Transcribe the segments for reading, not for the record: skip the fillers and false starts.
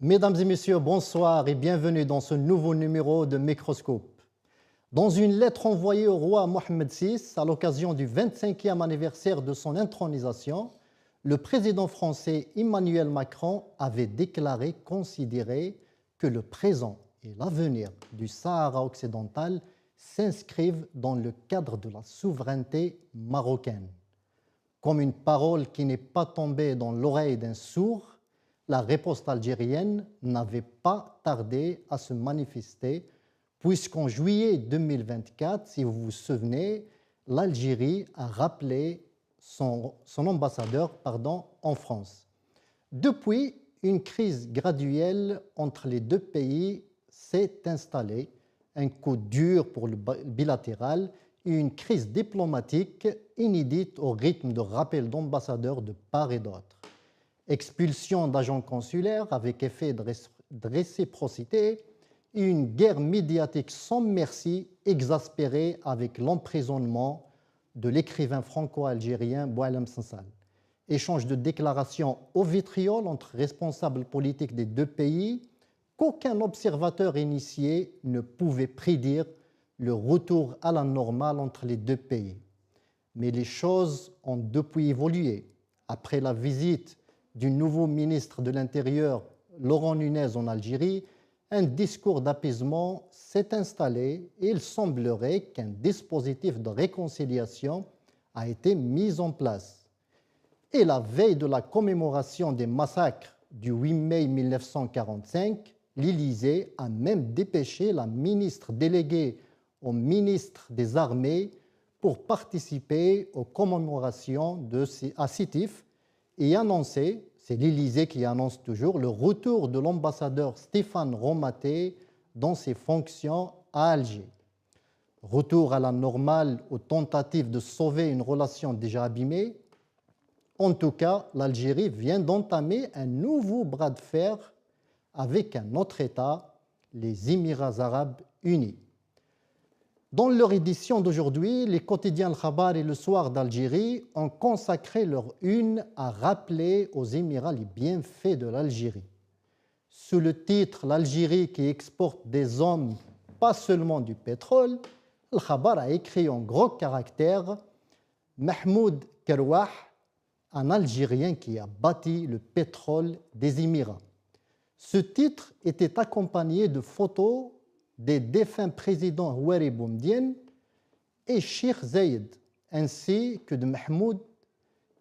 Mesdames et messieurs, bonsoir et bienvenue dans ce nouveau numéro de Microscope. Dans une lettre envoyée au roi Mohammed VI à l'occasion du 25e anniversaire de son intronisation, le président français Emmanuel Macron avait déclaré considérer que le présent et l'avenir du Sahara occidental s'inscrivent dans le cadre de la souveraineté marocaine. Comme une parole qui n'est pas tombée dans l'oreille d'un sourd, la riposte algérienne n'avait pas tardé à se manifester, puisqu'en juillet 2024, si vous vous souvenez, l'Algérie a rappelé son ambassadeur en France. Depuis, une crise graduelle entre les deux pays s'est installée, un coup dur pour le bilatéral et une crise diplomatique inédite au rythme de rappel d'ambassadeurs de part et d'autre. Expulsion d'agents consulaires avec effet de réciprocité et une guerre médiatique sans merci exaspérée avec l'emprisonnement de l'écrivain franco-algérien Boualem Sansal. Échange de déclarations au vitriol entre responsables politiques des deux pays qu'aucun observateur initié ne pouvait prédire le retour à la normale entre les deux pays. Mais les choses ont depuis évolué. Après la visite du nouveau ministre de l'Intérieur, Laurent Nunez, en Algérie, un discours d'apaisement s'est installé et il semblerait qu'un dispositif de réconciliation a été mis en place. Et la veille de la commémoration des massacres du 8 mai 1945, l'Élysée a même dépêché la ministre déléguée au ministre des Armées pour participer aux commémorations à Sétif et annoncer, c'est l'Élysée qui annonce toujours, le retour de l'ambassadeur Stéphane Romaté dans ses fonctions à Alger. Retour à la normale aux tentatives de sauver une relation déjà abîmée. En tout cas, l'Algérie vient d'entamer un nouveau bras de fer avec un autre État, les Émirats arabes unis. Dans leur édition d'aujourd'hui, les quotidiens Al Khabar et Le Soir d'Algérie ont consacré leur une à rappeler aux Émirats les bienfaits de l'Algérie. Sous le titre « L'Algérie qui exporte des hommes, pas seulement du pétrole », Al Khabar a écrit en gros caractères « Mahmoud Kerouah, un Algérien qui a bâti le pétrole des Émirats ». Ce titre était accompagné de photos des défunts présidents Houari Boumediene et Cheikh Zayed, ainsi que de Mahmoud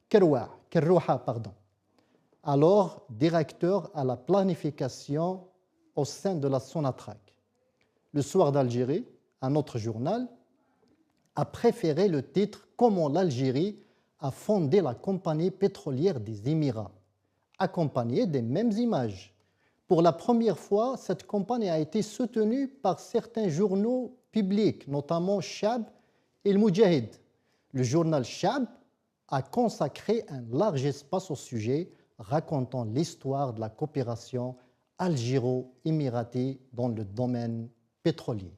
Kerouha, alors directeur à la planification au sein de la Sonatrach. Le Soir d'Algérie, un autre journal, a préféré le titre « Comment l'Algérie a fondé la compagnie pétrolière des Émirats », accompagné des mêmes images. Pour la première fois, cette campagne a été soutenue par certains journaux publics, notamment Chab et le Moudjahid. Le journal Chab a consacré un large espace au sujet, racontant l'histoire de la coopération algéro-émiratée dans le domaine pétrolier.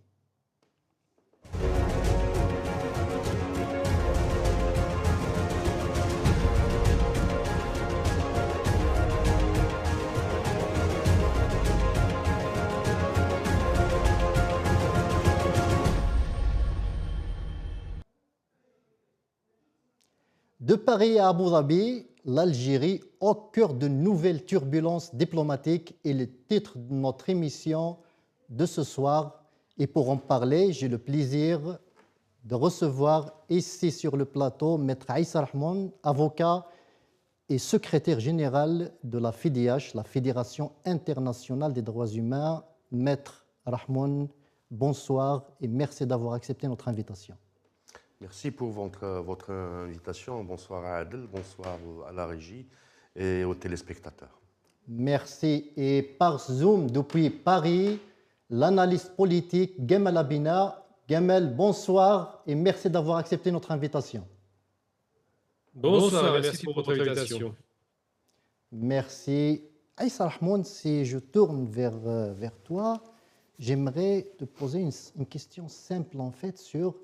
De Paris à Abu Dhabi, l'Algérie au cœur de nouvelles turbulences diplomatiques est le titre de notre émission de ce soir. Et pour en parler, j'ai le plaisir de recevoir ici sur le plateau Maître Aïssa Rahmoun, avocat et secrétaire général de la FIDH, la Fédération internationale des droits humains. Maître Rahmoun, bonsoir et merci d'avoir accepté notre invitation. Merci pour votre invitation. Bonsoir à Adel, bonsoir à la régie et aux téléspectateurs. Merci. Et par Zoom, depuis Paris, l'analyste politique Gamal Abina. Gamal, bonsoir et merci d'avoir accepté notre invitation. Bonsoir, merci pour votre invitation. Merci. Aïssa Rahmoun, si je tourne vers toi, j'aimerais te poser une question simple en fait sur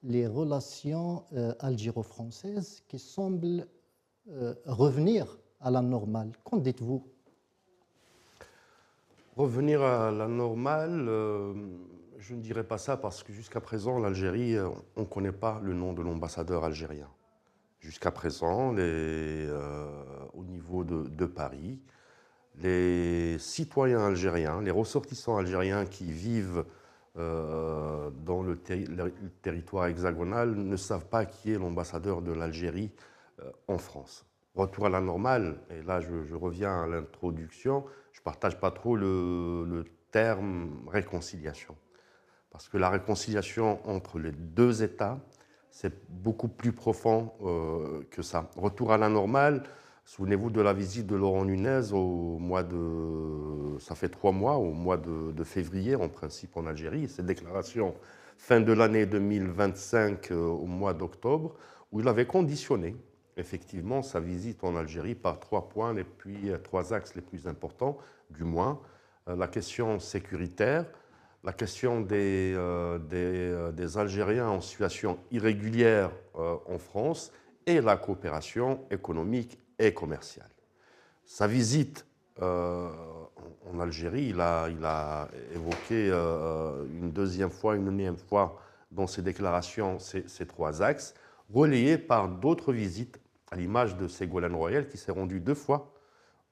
les relations algéro-françaises qui semblent revenir à la normale. Qu'en dites-vous? Revenir à la normale, je ne dirais pas ça parce que jusqu'à présent, l'Algérie, on ne connaît pas le nom de l'ambassadeur algérien. Jusqu'à présent, au niveau de Paris, les citoyens algériens, les ressortissants algériens qui vivent dans le territoire hexagonal ne savent pas qui est l'ambassadeur de l'Algérie en France. Retour à la normale, et là je reviens à l'introduction, je ne partage pas trop le terme réconciliation. Parce que la réconciliation entre les deux États, c'est beaucoup plus profond que ça. Retour à la normale, souvenez-vous de la visite de Laurent Nunez au mois de... Ça fait 3 mois, au mois de février, en principe, en Algérie. Cette déclaration fin de l'année 2025, au mois d'octobre, où il avait conditionné, effectivement, sa visite en Algérie par 3 points, et puis 3 axes les plus importants, du moins. La question sécuritaire, la question des Algériens en situation irrégulière en France et la coopération économique et commerciale. Sa visite en Algérie, il a évoqué une deuxième fois, une énième fois dans ses déclarations ces 3 axes, relayés par d'autres visites, à l'image de Ségolène Royal qui s'est rendu 2 fois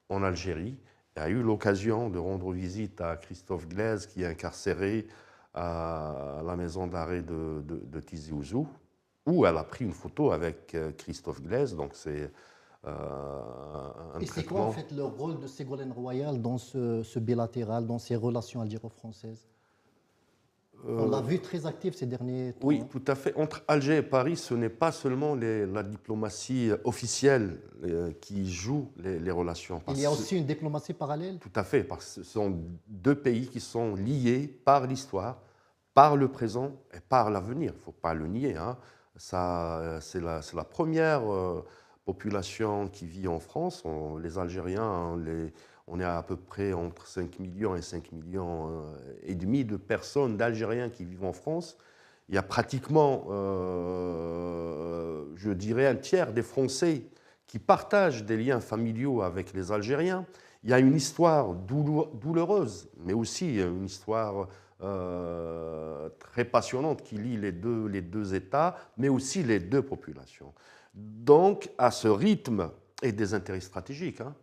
en Algérie, a eu l'occasion de rendre visite à Christophe Glaise, qui est incarcéré à la maison d'arrêt de Tizi Ouzou, où elle a pris une photo avec Christophe Glaise. Donc c'est un Et c'est quoi en fait le rôle de Ségolène Royal dans ce bilatéral, dans ces relations algéro-françaises? On l'a vu très actif ces derniers temps. Oui, tout à fait. Entre Alger et Paris, ce n'est pas seulement la diplomatie officielle qui joue les relations. Il y a aussi une diplomatie parallèle? Tout à fait, parce que ce sont 2 pays qui sont liés par l'histoire, par le présent et par l'avenir. Il ne faut pas le nier. Hein. C'est la première population qui vit en France. Les Algériens, on est à peu près entre 5 millions et 5 millions et demi de personnes, d'Algériens qui vivent en France. Il y a pratiquement, je dirais, un tiers des Français qui partagent des liens familiaux avec les Algériens. Il y a une histoire douloureuse, mais aussi une histoire très passionnante qui lie les deux États, mais aussi les 2 populations. Donc, à ce rythme, et des intérêts stratégiques, hein,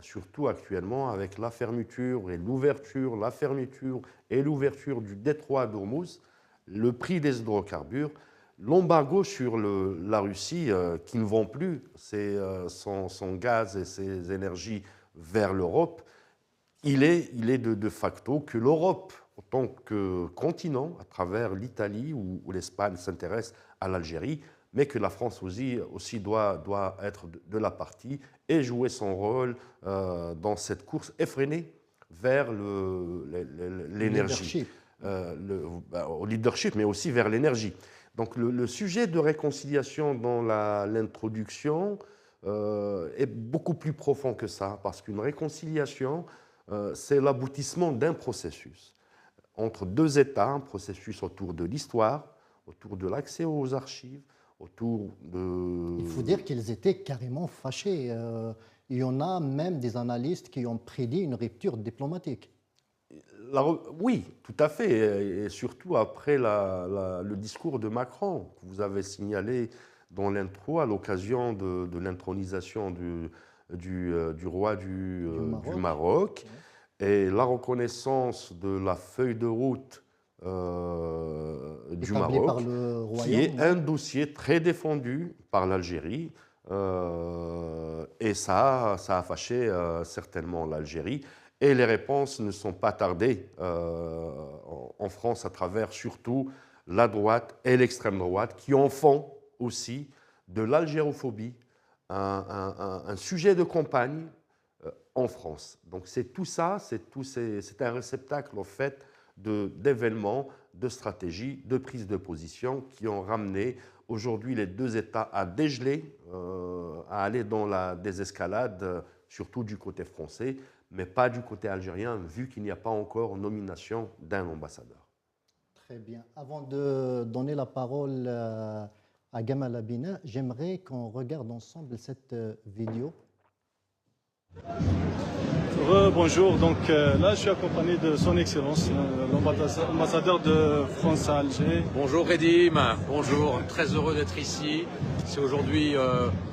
surtout actuellement avec la fermeture et l'ouverture, la fermeture et l'ouverture du détroit d'Ormuz, le prix des hydrocarbures, l'embargo sur la Russie qui ne vend plus son gaz et ses énergies vers l'Europe, il est de facto que l'Europe, en tant que continent, à travers l'Italie ou l'Espagne s'intéresse à l'Algérie, mais que la France aussi doit être de la partie et jouer son rôle dans cette course effrénée vers l'énergie, au leadership, mais aussi vers l'énergie. Donc le sujet de réconciliation dans l'introduction est beaucoup plus profond que ça, parce qu'une réconciliation, c'est l'aboutissement d'un processus entre 2 États, un processus autour de l'histoire, autour de l'accès aux archives, autour de... Il faut dire qu'ils étaient carrément fâchés. Il y en a même des analystes qui ont prédit une rupture diplomatique. Oui, tout à fait, et surtout après le discours de Macron que vous avez signalé dans l'intro à l'occasion de l'intronisation du roi du Maroc, et la reconnaissance de la feuille de route du Maroc, qui est un dossier très défendu par l'Algérie, et ça a fâché certainement l'Algérie. Et les réponses ne sont pas tardées en France à travers surtout la droite et l'extrême droite qui en font aussi de l'algérophobie un sujet de campagne en France. Donc c'est tout ça, c'est un réceptacle en fait d'événements, de stratégies, de prises de position qui ont ramené aujourd'hui les 2 États à dégeler, à aller dans la désescalade, surtout du côté français, mais pas du côté algérien, vu qu'il n'y a pas encore nomination d'un ambassadeur. Très bien. Avant de donner la parole à Gamal Abina, j'aimerais qu'on regarde ensemble cette vidéo. bonjour. Donc là, je suis accompagné de Son Excellence, l'ambassadeur de France à Alger. Bonjour Redim, bonjour, très heureux d'être ici. C'est aujourd'hui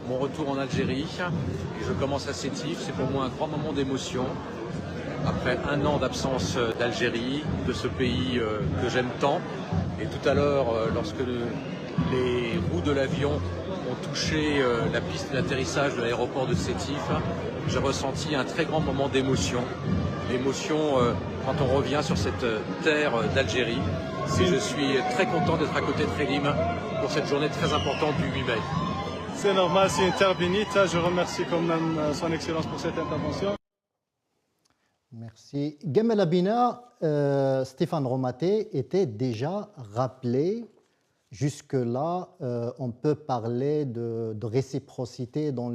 mon retour en Algérie et je commence à Sétif. C'est pour moi un grand moment d'émotion. Après un an d'absence d'Algérie, de ce pays que j'aime tant. Et tout à l'heure, lorsque les roues de l'avion ont touché la piste d'atterrissage de l'aéroport de Sétif, j'ai ressenti un très grand moment d'émotion. L'émotion quand on revient sur cette terre d'Algérie. Et je suis très content d'être à côté de Redim pour cette journée très importante du 8 mai. C'est normal, c'est une terre bénite. Je remercie quand même Son Excellence pour cette intervention. Merci. Gamel Abina, Stéphane Romaté était déjà rappelé. Jusque-là, on peut parler de réciprocité dans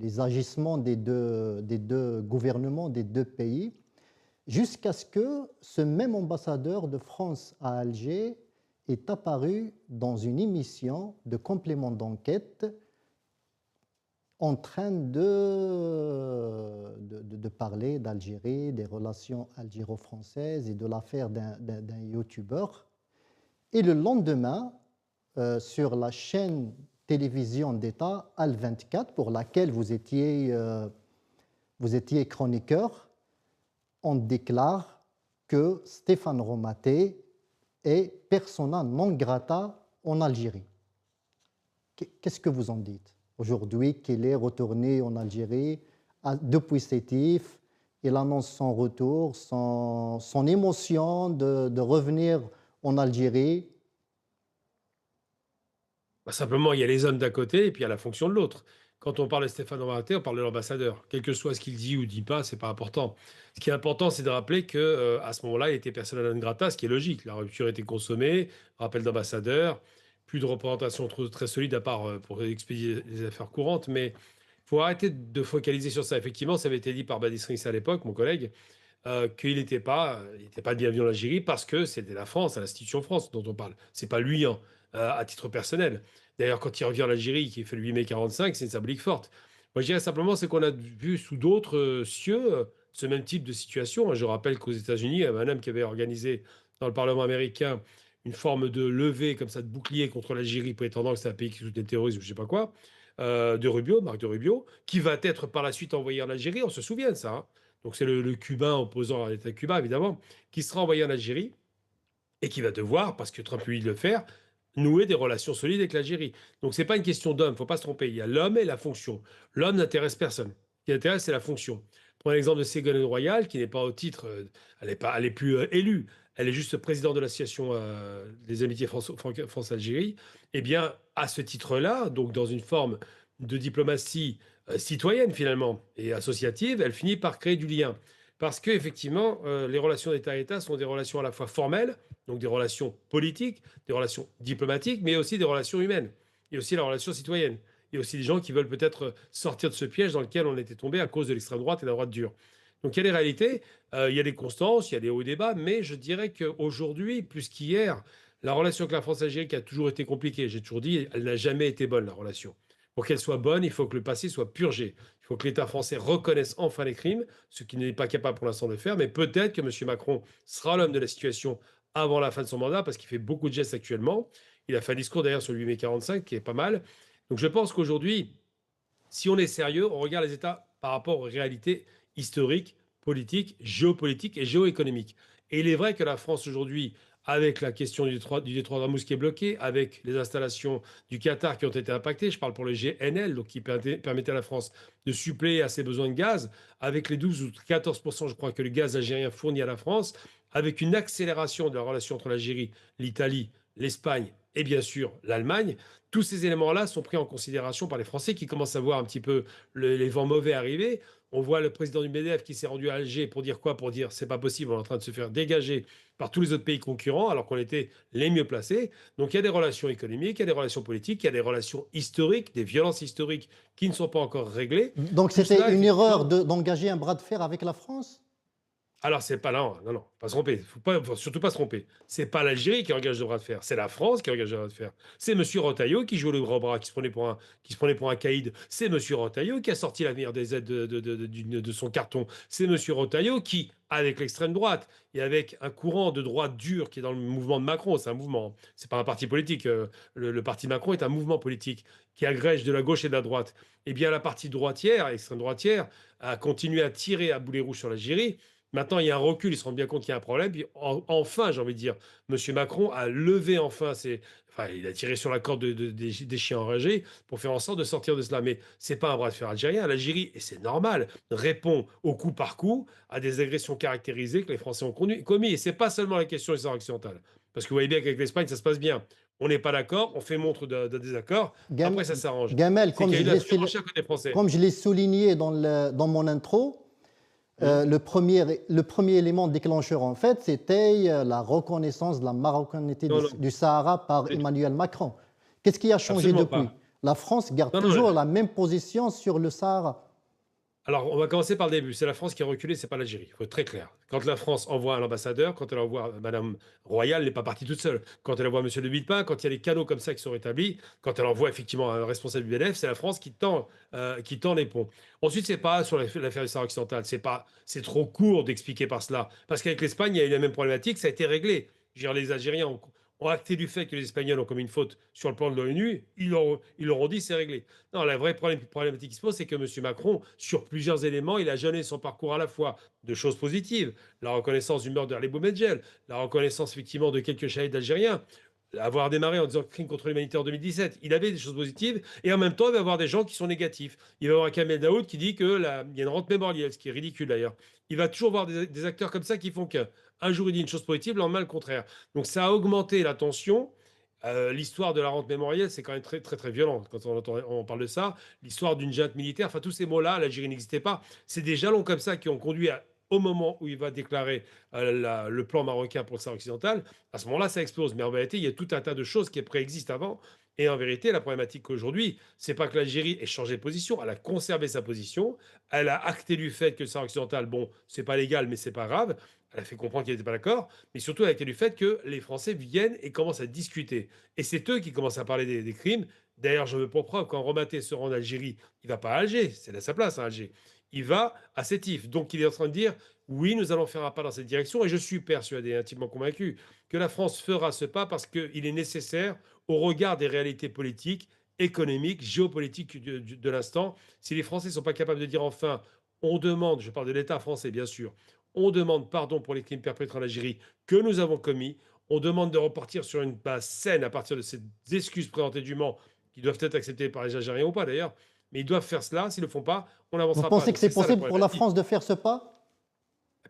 les agissements des deux gouvernements des deux pays, jusqu'à ce que ce même ambassadeur de France à Alger est apparu dans une émission de complément d'enquête en train de parler d'Algérie, des relations algéro-françaises et de l'affaire d'un youtubeur. Et le lendemain, sur la chaîne télévision d'État Al24, pour laquelle vous étiez chroniqueur, on déclare que Stéphane Romaté est persona non grata en Algérie. Qu'est-ce que vous en dites aujourd'hui qu'il est retourné en Algérie depuis Sétif? Il annonce son retour, son émotion de revenir en Algérie. Simplement, il y a les hommes d'un côté et puis il y a la fonction de l'autre. Quand on parle de Stéphane Romaté, on parle de l'ambassadeur. Quel que soit ce qu'il dit ou dit pas, c'est pas important. Ce qui est important, c'est de rappeler que à ce moment-là, il était persona non grata, ce qui est logique. La rupture était consommée, rappel d'ambassadeur, plus de représentation très solide à part pour expédier les affaires courantes. Mais il faut arrêter de focaliser sur ça. Effectivement, ça avait été dit par Badis Rissa à l'époque, mon collègue, qu'il n'était pas bienvenu en Algérie parce que c'était la France, l'institution France dont on parle. C'est pas lui à titre personnel. D'ailleurs, quand il revient en Algérie, qui fait le 8 mai 45, c'est une symbolique forte. Moi, je dirais simplement, c'est qu'on a vu sous d'autres cieux ce même type de situation. Je rappelle qu'aux États-Unis, il y avait un homme qui avait organisé dans le Parlement américain une forme de levée comme ça de bouclier contre l'Algérie, prétendant que c'est un pays qui soutient le terrorisme, je ne sais pas quoi, de Rubio, Marc de Rubio, qui va être par la suite envoyé en Algérie. On se souvient de ça. Hein. Donc c'est le Cubain opposant à l'État cubain, évidemment, qui sera envoyé en Algérie et qui va devoir, parce que Trump lui dit de le faire, nouer des relations solides avec l'Algérie. Donc ce n'est pas une question d'homme, il ne faut pas se tromper. Il y a l'homme et la fonction. L'homme n'intéresse personne. Ce qui intéresse, c'est la fonction. Prenons l'exemple de Ségolène Royal, qui n'est pas au titre, elle n'est plus élue, elle est juste présidente de l'association des amitiés France-Algérie. Eh bien, à ce titre-là, donc dans une forme de diplomatie citoyenne finalement et associative, elle finit par créer du lien. Parce qu'effectivement, les relations d'État à État sont des relations à la fois formelles, donc des relations politiques, des relations diplomatiques, mais aussi des relations humaines. Et aussi la relation citoyenne. Il y a aussi des gens qui veulent peut-être sortir de ce piège dans lequel on était tombé à cause de l'extrême droite et de la droite dure. Donc il y a des réalités, il y a des constances, il y a des hauts et des bas, mais je dirais qu'aujourd'hui, plus qu'hier, la relation avec la France-Algérie qui a toujours été compliquée, j'ai toujours dit, elle n'a jamais été bonne, la relation. Pour qu'elle soit bonne, il faut que le passé soit purgé. Il faut que l'État français reconnaisse enfin les crimes, ce qu'il n'est pas capable pour l'instant de faire, mais peut-être que M. Macron sera l'homme de la situation avant la fin de son mandat, parce qu'il fait beaucoup de gestes actuellement. Il a fait un discours d'ailleurs sur le 8 mai 45, qui est pas mal. Donc je pense qu'aujourd'hui, si on est sérieux, on regarde les États par rapport aux réalités historiques, politiques, géopolitiques et géoéconomiques. Et il est vrai que la France aujourd'hui, avec la question du détroit d'Ormuz qui est bloqué, avec les installations du Qatar qui ont été impactées, je parle pour le GNL, donc qui permettait à la France de suppléer à ses besoins de gaz, avec les 12 ou 14%, je crois, que le gaz algérien fournit à la France, avec une accélération de la relation entre l'Algérie, l'Italie, l'Espagne et bien sûr l'Allemagne. Tous ces éléments-là sont pris en considération par les Français qui commencent à voir un petit peu les vents mauvais arriver. On voit le président du MEDEF qui s'est rendu à Alger pour dire quoi? Pour dire c'est pas possible, on est en train de se faire dégager par tous les autres pays concurrents alors qu'on était les mieux placés. Donc il y a des relations économiques, il y a des relations politiques, il y a des relations historiques, des violences historiques qui ne sont pas encore réglées. Donc c'était une erreur d'engager un bras de fer avec la France? Alors, c'est pas là, non, non, pas se tromper. Faut surtout pas se tromper. C'est pas l'Algérie qui engage le bras de fer, c'est la France qui engage le bras de fer. C'est M. Rotaillot qui joue le gros bras, qui se prenait pour un caïd. C'est M. Rotaillot qui a sorti l'avenir des aides de son carton. C'est M. Rotaillot qui, avec l'extrême droite et avec un courant de droite dur qui est dans le mouvement de Macron, c'est un mouvement, c'est pas un parti politique. Le parti Macron est un mouvement politique qui agrège de la gauche et de la droite. Eh bien, la partie droitière, extrême droitière, a continué à tirer à boulet rouge sur l'Algérie. Maintenant, il y a un recul, ils se rendent bien compte qu'il y a un problème. Puis enfin, j'ai envie de dire, M. Macron a levé enfin enfin, il a tiré sur la corde des chiens enragés pour faire en sorte de sortir de cela. Mais c'est pas un bras de fer algérien. L'Algérie, et c'est normal, répond au coup par coup à des agressions caractérisées que les Français ont commis. Et c'est pas seulement la question des Sahara occidentale. Parce que vous voyez bien qu'avec l'Espagne, ça se passe bien. On n'est pas d'accord, on fait montre de désaccord. Après, ça s'arrange. Gamel, C'est qu'il y a eu la surenchère côté français. comme je l'ai souligné dans mon intro, le premier élément déclencheur, en fait, c'était la reconnaissance de la marocanité Non, non. du Sahara par Emmanuel Macron. Qu'est-ce qui a changé Absolument depuis? pas. La France garde Non, non, toujours la même position sur le Sahara. Alors, on va commencer par le début. C'est la France qui a reculé, c'est pas l'Algérie. Il faut être très clair. Quand la France envoie un ambassadeur, quand elle envoie Madame Royal, elle n'est pas partie toute seule. Quand elle envoie Monsieur de Villepin, quand il y a des canaux comme ça qui sont rétablis, quand elle envoie effectivement un responsable du BNF, c'est la France qui tend les ponts. Ensuite, c'est pas sur l'affaire du Sahara occidental. C'est trop court d'expliquer par cela. Parce qu'avec l'Espagne, il y a eu la même problématique, ça a été réglé. Je veux dire, les Algériens ont acté du fait que les Espagnols ont commis une faute sur le plan de l'ONU, ils leur ont dit c'est réglé. Non, la vraie problématique qui se pose, c'est que M. Macron, sur plusieurs éléments, il a jalonné son parcours à la fois de choses positives, la reconnaissance du meurtre d'Arlé Boumedjel, la reconnaissance effectivement de quelques shahids algériens, avoir démarré en disant crime contre l'humanité en 2017, il avait des choses positives, et en même temps, il va y avoir des gens qui sont négatifs. Il va y avoir Kamel Daoud qui dit qu'il y a une rente mémorielle, ce qui est ridicule d'ailleurs. Il va toujours avoir des acteurs comme ça qui font qu'un jour il dit une chose positive, le lendemain le contraire. Donc ça a augmenté la tension. L'histoire de la rente mémorielle, c'est quand même très, très, très violent quand on parle de ça. L'histoire d'une junte militaire, enfin tous ces mots-là, l'Algérie n'existait pas. C'est des jalons comme ça qui ont conduit au moment où il va déclarer le plan marocain pour le Sahara occidental. À ce moment-là, ça explose. Mais en vérité, il y a tout un tas de choses qui préexistent avant. Et en vérité, la problématique aujourd'hui, c'est pas que l'Algérie ait changé de position, elle a conservé sa position, elle a acté du fait que le Sahara occidental, bon, c'est pas légal, mais c'est pas grave. Elle a fait comprendre qu'elle n'était pas d'accord, mais surtout elle a acté du fait que les Français viennent et commencent à discuter. Et c'est eux qui commencent à parler des crimes. D'ailleurs, je veux pour preuve, quand Romaté se rend en Algérie, il va pas à Alger, c'est à sa place à Alger. Il va à Sétif. Donc il est en train de dire oui, nous allons faire un pas dans cette direction. Et je suis persuadé, intimement convaincu, que la France fera ce pas parce qu'il est nécessaire au regard des réalités politiques, économiques, géopolitiques de l'instant. Si les Français ne sont pas capables de dire enfin, on demande, je parle de l'État français bien sûr, on demande pardon pour les crimes perpétrés en Algérie que nous avons commis, on demande de repartir sur une base saine à partir de ces excuses présentées dûment, qui doivent être acceptées par les Algériens ou pas d'ailleurs, mais ils doivent faire cela. S'ils ne le font pas, on Vous n'avancera pas. pensez Donc que c'est ça, la possible pour la problématique. France de faire ce pas?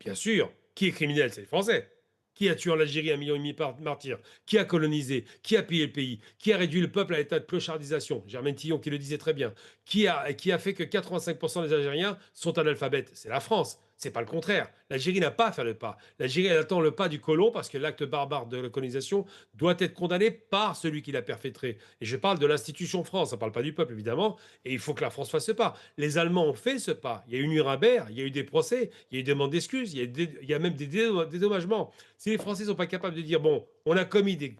Bien sûr, qui est criminel? C'est les Français. Qui a tué en Algérie 1,5 million de martyrs? Qui a colonisé? Qui a pillé le pays? Qui a réduit le peuple à l'état de clochardisation? Germaine Tillon qui le disait très bien. Qui a fait que 85% des Algériens sont analphabètes? C'est la France. C'est pas le contraire. L'Algérie n'a pas à faire le pas. L'Algérie, elle attend le pas du colon parce que l'acte barbare de la colonisation doit être condamné par celui qui l'a perpétré. Et je parle de l'institution France, ça ne parle pas du peuple évidemment. Et il faut que la France fasse ce pas. Les Allemands ont fait ce pas. Il y a eu Nuremberg, il y a eu des procès, il y a eu des demandes d'excuses, il y a même des dédommagements. Si les Français ne sont pas capables de dire bon, on a commis de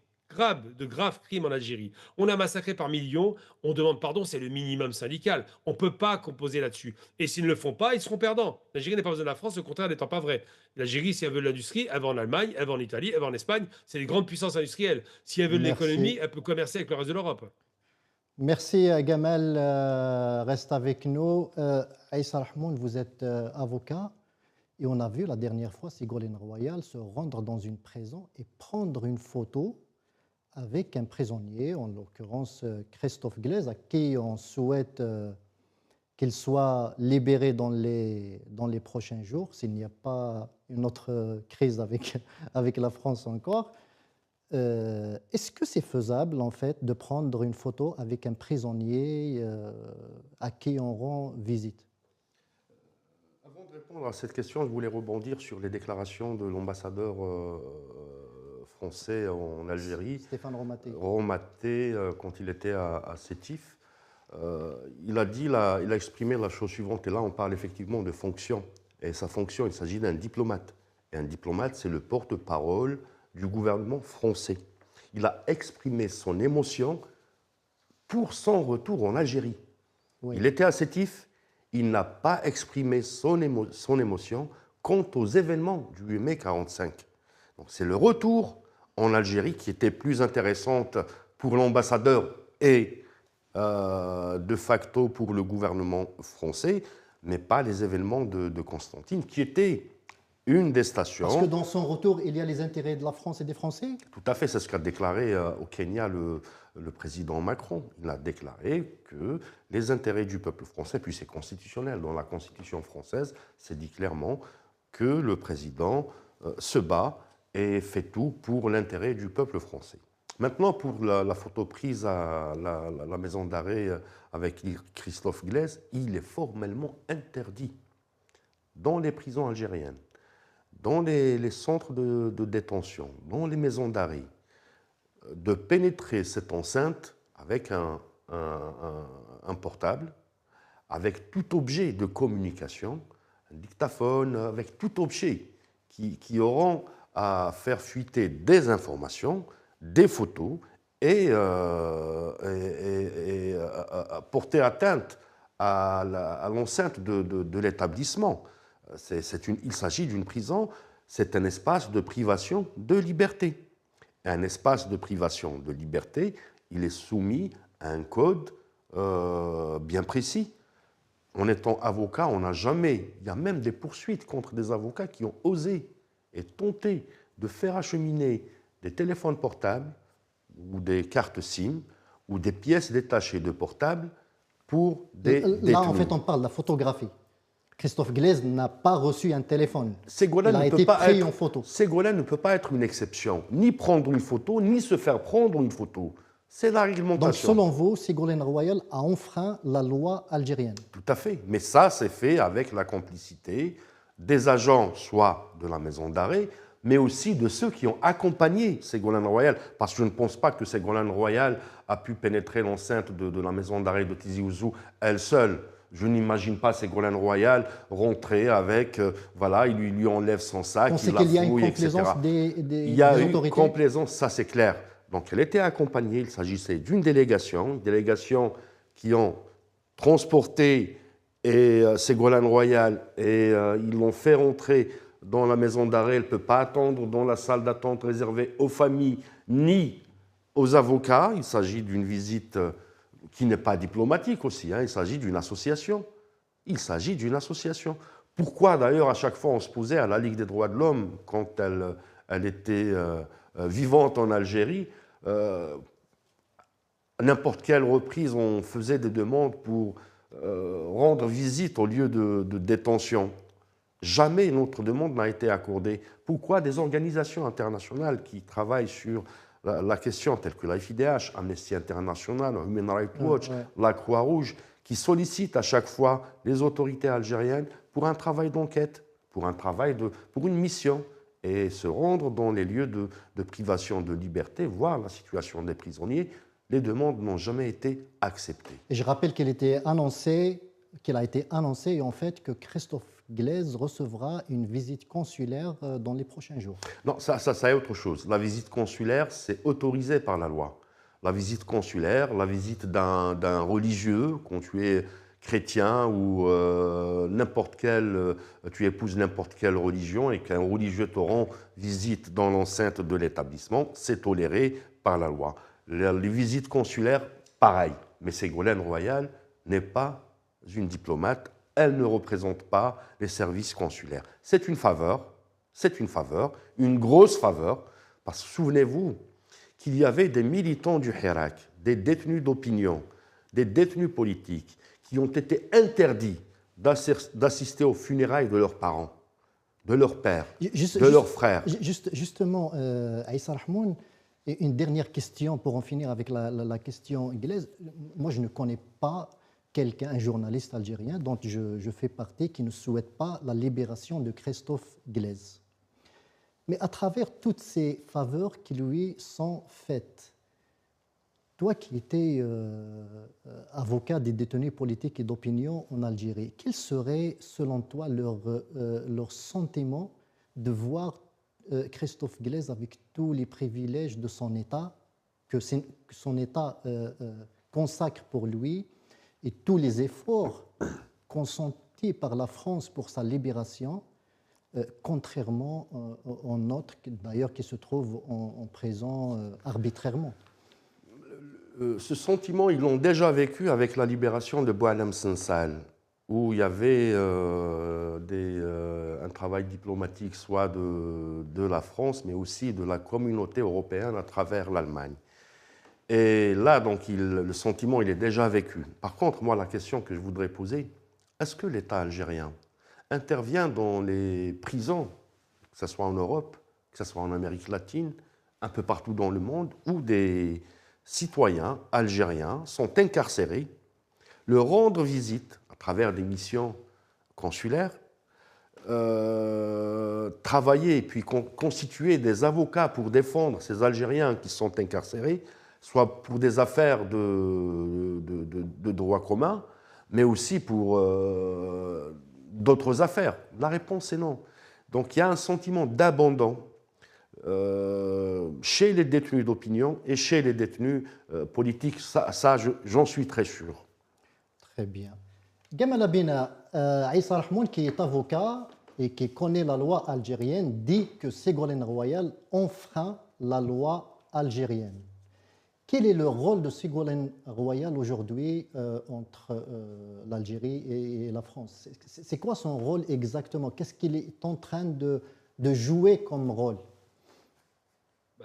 graves crimes en Algérie, on a massacré par millions, on demande pardon, c'est le minimum syndical. On ne peut pas composer là-dessus. Et s'ils ne le font pas, ils seront perdants. L'Algérie n'a pas besoin de la France, au contraire n'étant pas vrai. L'Algérie, si elle veut de l'industrie, elle va en Allemagne, elle va en Italie, elle va en Espagne. C'est les grandes puissances industrielles. Si elle veut de l'économie, elle peut commercer avec le reste de l'Europe. Merci Gamel, reste avec nous. Aïssa Rahmoun, vous êtes avocat et on a vu la dernière fois Ségolène Royal se rendre dans une prison et prendre une photo avec un prisonnier, en l'occurrence Christophe Glaise, à qui on souhaite qu'il soit libéré dans les prochains jours, s'il n'y a pas une autre crise avec la France encore. Est-ce que c'est faisable, en fait, de prendre une photo avec un prisonnier à qui on rend visite? Avant de répondre à cette question, je voulais rebondir sur les déclarations de l'ambassadeur français en Algérie, Stéphane Romaté, quand il était à Sétif. Il a exprimé la chose suivante, et là on parle effectivement de fonction, et sa fonction, il s'agit d'un diplomate. Et un diplomate, c'est le porte-parole du gouvernement français. Il a exprimé son émotion pour son retour en Algérie. Oui. Il était à Sétif, il n'a pas exprimé son émotion quant aux événements du 8 mai 1945. Donc c'est le retour en Algérie qui était plus intéressante pour l'ambassadeur et de facto pour le gouvernement français, mais pas les événements de Constantine, qui étaient une des stations. Parce que dans son retour, il y a les intérêts de la France et des Français? Tout à fait, c'est ce qu'a déclaré au Kenya le président Macron. Il a déclaré que les intérêts du peuple français, puis c'est constitutionnel, dans la Constitution française, c'est dit clairement que le président se bat et fait tout pour l'intérêt du peuple français. Maintenant, pour la photo prise à la maison d'arrêt avec Christophe Glaise, il est formellement interdit dans les prisons algériennes, dans les centres de détention, dans les maisons d'arrêt, de pénétrer cette enceinte avec un portable, avec tout objet de communication, un dictaphone, avec tout objet qui auront à faire fuiter des informations, des photos et porter atteinte à l'enceinte de l'établissement. Il s'agit d'une prison, c'est un espace de privation de liberté. Et un espace de privation de liberté, il est soumis à un code bien précis. En étant avocat, on n'a jamais, il y a même des poursuites contre des avocats qui ont osé et tenté de faire acheminer des téléphones portables ou des cartes SIM ou des pièces détachées de portables pour des détenus. Là, en fait, on parle de la photographie. Christophe Glaise n'a pas reçu un téléphone. Ségolène Il a été pris en photo. Ségolène ne peut pas être une exception, ni prendre une photo, ni se faire prendre une photo. C'est la réglementation. Donc, selon vous, Ségolène Royal a enfreint la loi algérienne. Tout à fait. Mais ça, c'est fait avec la complicité des agents, soit de la maison d'arrêt, mais aussi de ceux qui ont accompagné Ségolène Royal. Parce que je ne pense pas que Ségolène Royal a pu pénétrer l'enceinte de la maison d'arrêt de Tizi Ouzou elle seule. Je n'imagine pas Ségolène Royal rentrer avec, voilà, il lui enlève son sac, On sait il la qu'il y a une fouille, etc. complaisance des Il y a autorités. une complaisance, ça c'est clair. Donc elle était accompagnée, il s'agissait d'une délégation qui ont transporté Ségolène Royal et ils l'ont fait rentrer dans la maison d'arrêt. Elle ne peut pas attendre dans la salle d'attente réservée aux familles ni aux avocats. Il s'agit d'une visite qui n'est pas diplomatique aussi, hein. Il s'agit d'une association. Il s'agit d'une association. Pourquoi d'ailleurs à chaque fois on se posait à la Ligue des droits de l'homme quand elle était vivante en Algérie, n'importe quelle reprise on faisait des demandes pour rendre visite au lieu de détention. Jamais notre demande n'a été accordée. Pourquoi des organisations internationales qui travaillent sur la question, telles que la FIDH, Amnesty International, Human Rights Watch, la Croix-Rouge, qui sollicitent à chaque fois les autorités algériennes pour un travail d'enquête, pour une mission, et se rendre dans les lieux de privation de liberté, voir la situation des prisonniers, les demandes n'ont jamais été acceptées. Et je rappelle qu'il a été annoncé en fait que Christophe Glaise recevra une visite consulaire dans les prochains jours. Non, ça est autre chose. La visite consulaire, c'est autorisé par la loi. La visite consulaire, la visite d'un religieux, quand tu es chrétien ou tu épouses n'importe quelle religion et qu'un religieux te rend visite dans l'enceinte de l'établissement, c'est toléré par la loi. Les visites consulaires, pareil. Mais Ségolène Royal n'est pas une diplomate, elle ne représente pas les services consulaires. C'est une faveur, une grosse faveur, parce que souvenez-vous qu'il y avait des militants du Hirak, des détenus d'opinion, des détenus politiques, qui ont été interdits d'assister aux funérailles de leurs parents, de leurs pères, de leurs frères. Justement, Aïssa Rahmoun, une dernière question pour en finir avec la question Glaise. Moi, je ne connais pas un journaliste algérien dont je fais partie, qui ne souhaite pas la libération de Christophe Glaise. Mais à travers toutes ces faveurs qui lui sont faites, toi qui étais avocat des détenus politiques et d'opinion en Algérie, quel serait selon toi leur sentiment de voir Christophe Glaise avec tous les privilèges de son État, que son État consacre pour lui, et tous les efforts consentis par la France pour sa libération, contrairement aux nôtres, d'ailleurs, qui se trouvent en prison arbitrairement. Ce sentiment, ils l'ont déjà vécu avec la libération de Boualem Sansal, où il y avait un travail diplomatique, soit de la France, mais aussi de la communauté européenne à travers l'Allemagne. Et là, donc, le sentiment, il est déjà vécu. Par contre, moi, la question que je voudrais poser, est-ce que l'État algérien intervient dans les prisons, que ce soit en Europe, que ce soit en Amérique latine, un peu partout dans le monde, où des citoyens algériens sont incarcérés, leur rendre visite à travers des missions consulaires, travailler et puis constituer des avocats pour défendre ces Algériens qui sont incarcérés, soit pour des affaires de droit commun, mais aussi pour d'autres affaires. La réponse est non. Donc il y a un sentiment d'abandon chez les détenus d'opinion et chez les détenus politiques. Ça j'en suis très sûr. Très bien. Gamal Abina, Aïssa Rahmoun, qui est avocat et qui connaît la loi algérienne, dit que Ségolène Royal enfreint la loi algérienne. Quel est le rôle de Ségolène Royal aujourd'hui entre l'Algérie et la France? C'est quoi son rôle exactement? Qu'est-ce qu'il est en train de jouer comme rôle?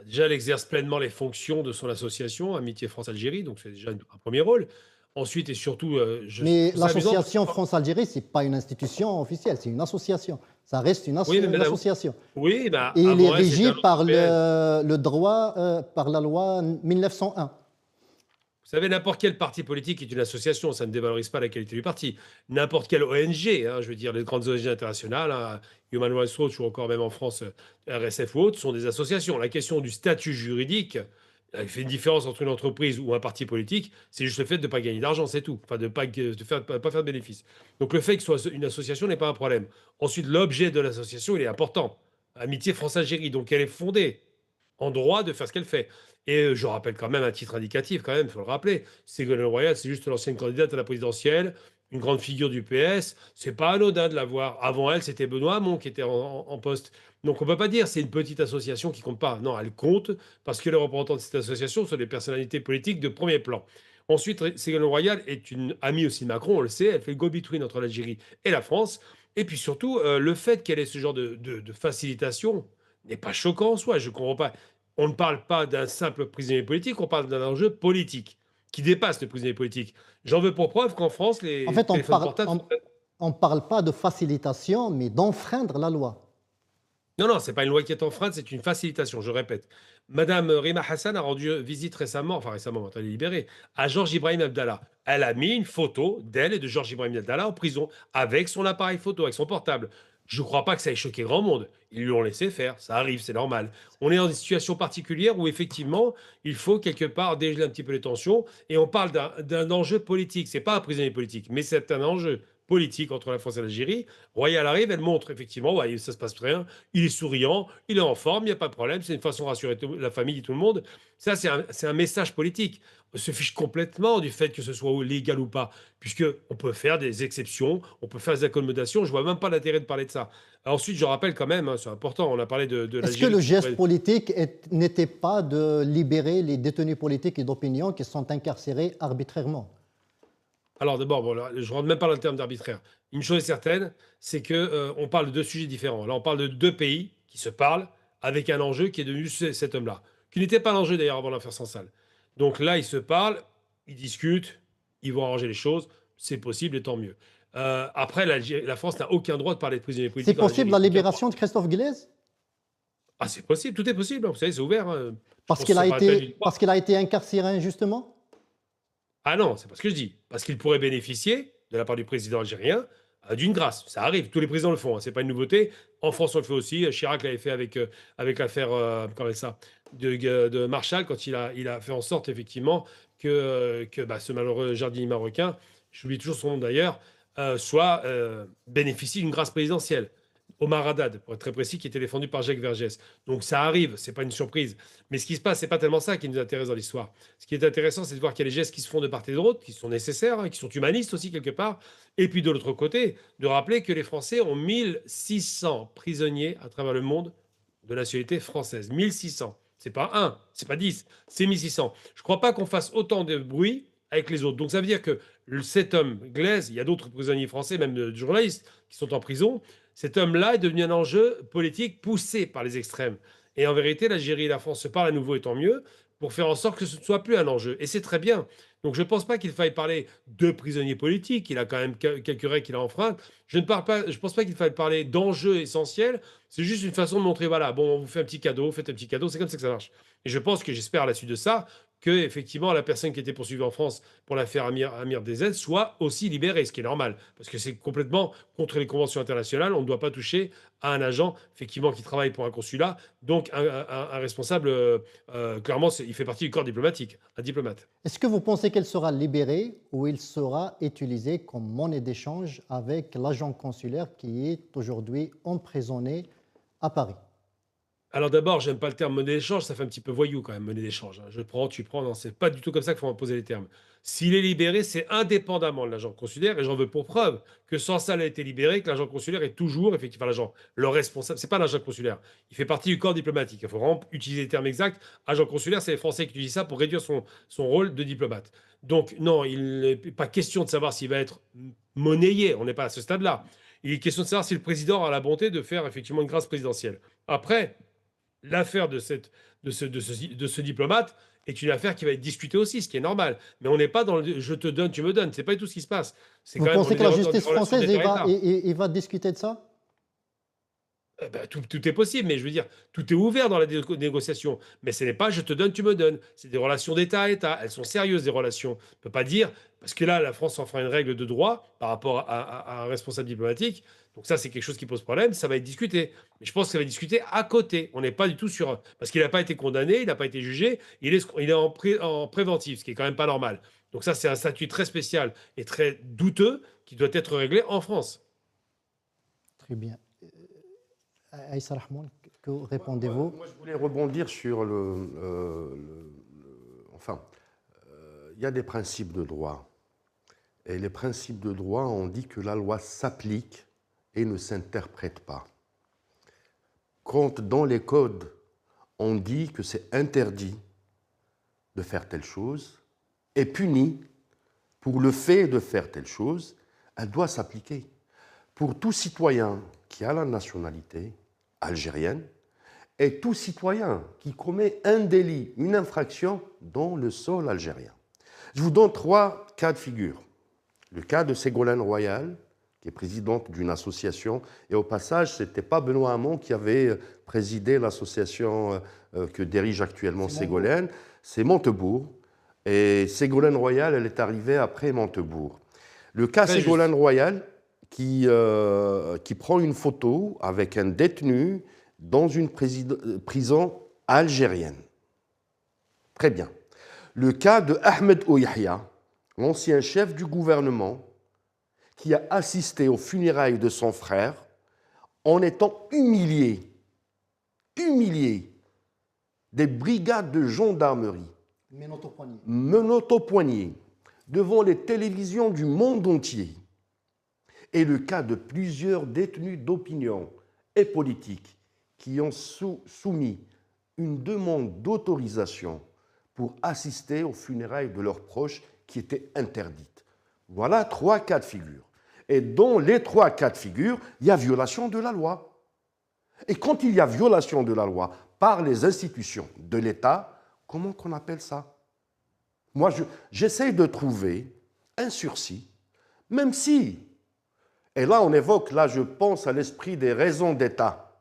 Déjà, elle exerce pleinement les fonctions de son association, Amitié France-Algérie, donc c'est déjà un premier rôle. Ensuite et surtout, mais l'association France-Algérie, ce n'est pas une institution officielle, c'est une association. Ça reste une association. Oui, bah, et il est régi par le droit, par la loi 1901. Vous savez, n'importe quel parti politique est une association, ça ne dévalorise pas la qualité du parti. N'importe quelle ONG, je veux dire, les grandes ONG internationales, Human Rights Watch ou encore même en France, RSF ou autres, sont des associations. La question du statut juridique, il fait une différence entre une entreprise ou un parti politique, c'est juste le fait de ne pas gagner d'argent, c'est tout. Enfin, de ne pas faire de bénéfices. Donc le fait que ce soit une association n'est pas un problème. Ensuite, l'objet de l'association, il est important. Amitié France-Algérie, donc elle est fondée en droit de faire ce qu'elle fait. Et je rappelle quand même, à titre indicatif, quand même, il faut le rappeler, Ségolène Royal, c'est juste l'ancienne candidate à la présidentielle, une grande figure du PS. C'est pas anodin de la voir. Avant elle, c'était Benoît Hamon qui était en poste. Donc on ne peut pas dire c'est une petite association qui compte pas. Non, elle compte parce que les représentants de cette association sont des personnalités politiques de premier plan. Ensuite, Ségolène Royal est une amie aussi de Macron, on le sait. Elle fait le go-between entre l'Algérie et la France. Et puis surtout, le fait qu'elle ait ce genre de facilitation n'est pas choquant en soi. Je ne comprends pas. On ne parle pas d'un simple prisonnier politique, on parle d'un enjeu politique qui dépasse le prisonnier politique. J'en veux pour preuve qu'en France, les téléphones portables... On ne parle pas de facilitation, mais d'enfreindre la loi. Non, ce n'est pas une loi qui est enfreinte, c'est une facilitation, je répète. Madame Rima Hassan a rendu visite récemment, quand elle est libérée, à Georges Ibrahim Abdallah. Elle a mis une photo d'elle et de Georges Ibrahim Abdallah en prison, avec son appareil photo, avec son portable. Je ne crois pas que ça ait choqué grand monde. Ils lui ont laissé faire, ça arrive, c'est normal. On est dans une situation particulière où effectivement, il faut quelque part dégeler un petit peu les tensions. Et on parle d'un enjeu politique. Ce n'est pas un prisonnier politique, mais c'est un enjeu politique entre la France et l'Algérie. Royal arrive, elle montre effectivement, ouais, ça se passe très bien, il est souriant, il est en forme, il n'y a pas de problème, c'est une façon de rassurer la famille et tout le monde. Ça, c'est un message politique. On se fiche complètement du fait que ce soit légal ou pas, puisqu'on peut faire des exceptions, on peut faire des accommodations, je ne vois même pas l'intérêt de parler de ça. Ensuite, je rappelle quand même, c'est important, on a parlé de l'Algérie. Est-ce que le geste politique n'était pas de libérer les détenus politiques et d'opinion qui sont incarcérés arbitrairement? Alors d'abord, je ne rentre même pas dans le terme d'arbitraire. Une chose est certaine, c'est qu'on parle de deux sujets différents. Là, on parle de deux pays qui se parlent avec un enjeu qui est devenu cet homme-là, qui n'était pas l'enjeu d'ailleurs avant l'affaire Sansal. Donc là, ils se parlent, ils discutent, ils vont arranger les choses, c'est possible et tant mieux. Après, la France n'a aucun droit de parler de prisonniers politiques. C'est possible la libération de Christophe Glaise? Ah, c'est possible, tout est possible, vous savez, c'est ouvert. Parce qu'il a été incarcéré injustement? Ah non, c'est pas ce que je dis. Parce qu'il pourrait bénéficier, de la part du président algérien, d'une grâce. Ça arrive, tous les présidents le font, c'est pas une nouveauté. En France, on le fait aussi. Chirac l'avait fait avec l'affaire de Marshall, quand il a fait en sorte, effectivement, que ce malheureux jardinier marocain, j'oublie toujours son nom d'ailleurs, bénéficie d'une grâce présidentielle. Omar Haddad, pour être très précis, qui était défendu par Jacques Vergès. Donc ça arrive, c'est pas une surprise. Mais ce qui se passe, c'est pas tellement ça qui nous intéresse dans l'histoire. Ce qui est intéressant, c'est de voir qu'il y a des gestes qui se font de part et d'autre, qui sont nécessaires, hein, qui sont humanistes aussi quelque part. Et puis de l'autre côté, de rappeler que les Français ont 1600 prisonniers à travers le monde de nationalité française. 1600. C'est pas un, c'est pas 10, c'est 1600. Je crois pas qu'on fasse autant de bruit avec les autres. Donc ça veut dire que cet homme, Glaise, il y a d'autres prisonniers français, même de journalistes, qui sont en prison. Cet homme-là est devenu un enjeu politique poussé par les extrêmes. Et en vérité, l'Algérie et la France se parlent à nouveau, et tant mieux, pour faire en sorte que ce ne soit plus un enjeu. Et c'est très bien. Donc je ne pense pas qu'il faille parler de prisonniers politiques. Il a quand même quelques règles qu'il a enfreintes. Je ne pense pas qu'il faille parler d'enjeux essentiels. C'est juste une façon de montrer, voilà, bon, on vous fait un petit cadeau, vous faites un petit cadeau, c'est comme ça que ça marche. Et je pense que j'espère à la suite de ça que effectivement la personne qui était poursuivie en France pour l'affaire Amir DZ soit aussi libérée, ce qui est normal, parce que c'est complètement contre les conventions internationales. On ne doit pas toucher à un agent effectivement qui travaille pour un consulat, donc un responsable, clairement, il fait partie du corps diplomatique, un diplomate. Est-ce que vous pensez qu'elle sera libérée ou il sera utilisé comme monnaie d'échange avec l'agent consulaire qui est aujourd'hui emprisonné à Paris? Alors d'abord, j'aime pas le terme monnaie d'échange, ça fait un petit peu voyou quand même, monnaie d'échange, hein. Je prends, tu prends, non, c'est pas du tout comme ça qu'il faut poser les termes. S'il est libéré, c'est indépendamment de l'agent consulaire, et j'en veux pour preuve que sans ça, il a été libéré, que l'agent consulaire est toujours, effectivement, l'agent, le responsable, c'est pas l'agent consulaire, il fait partie du corps diplomatique. Il faut vraiment utiliser les termes exacts. Agent consulaire, c'est les Français qui utilisent ça pour réduire son rôle de diplomate. Donc non, il n'est pas question de savoir s'il va être monnayé, on n'est pas à ce stade-là. Il est question de savoir si le président a la bonté de faire effectivement une grâce présidentielle. Après, l'affaire de ce diplomate est une affaire qui va être discutée aussi, ce qui est normal. Mais on n'est pas dans le je te donne, tu me donnes. C'est pas du tout ce qui se passe. Vous pensez que la justice française va discuter de ça? Ben, tout est possible, mais je veux dire, tout est ouvert dans la négociation. Mais ce n'est pas je te donne, tu me donnes. C'est des relations d'État à État. Elles sont sérieuses, des relations. On ne peut pas dire, parce que là, la France en fera une règle de droit par rapport à un responsable diplomatique. Donc ça, c'est quelque chose qui pose problème. Ça va être discuté. Mais je pense que ça va être discuté à côté. On n'est pas du tout sur... Parce qu'il n'a pas été condamné, il n'a pas été jugé. Il est en préventif, ce qui est quand même pas normal. Donc ça, c'est un statut très spécial et très douteux qui doit être réglé en France. Très bien. Aïssa Rahmoun, que répondez-vous? Moi, je voulais rebondir sur enfin, il y a des principes de droit. Et les principes de droit, on dit que la loi s'applique et ne s'interprète pas. Quand dans les codes, on dit que c'est interdit de faire telle chose et puni pour le fait de faire telle chose, elle doit s'appliquer. Pour tout citoyen qui a la nationalité algérienne et tout citoyen qui commet un délit, une infraction dans le sol algérien. Je vous donne 3 cas de figure. Le cas de Ségolène Royal, qui est présidente d'une association, et au passage, ce n'était pas Benoît Hamon qui avait présidé l'association que dirige actuellement Ségolène, c'est Montebourg. Et Ségolène Royal, elle est arrivée après Montebourg. Le cas Ségolène Royal, qui prend une photo avec un détenu dans une prison algérienne. Très bien. Le cas de Ahmed Ouyahia, l'ancien chef du gouvernement, qui a assisté aux funérailles de son frère en étant humilié des brigades de gendarmerie, menottes au poignet, devant les télévisions du monde entier. Et le cas de plusieurs détenus d'opinion et politiques qui ont soumis une demande d'autorisation pour assister aux funérailles de leurs proches qui étaient interdites. Voilà 3 cas de figure. Et dans les 3 cas de figure, il y a violation de la loi. Et quand il y a violation de la loi par les institutions de l'État, comment qu'on appelle ça? Moi, j'essaie de trouver un sursis, même si... Et là, on évoque, là, je pense à l'esprit des raisons d'État.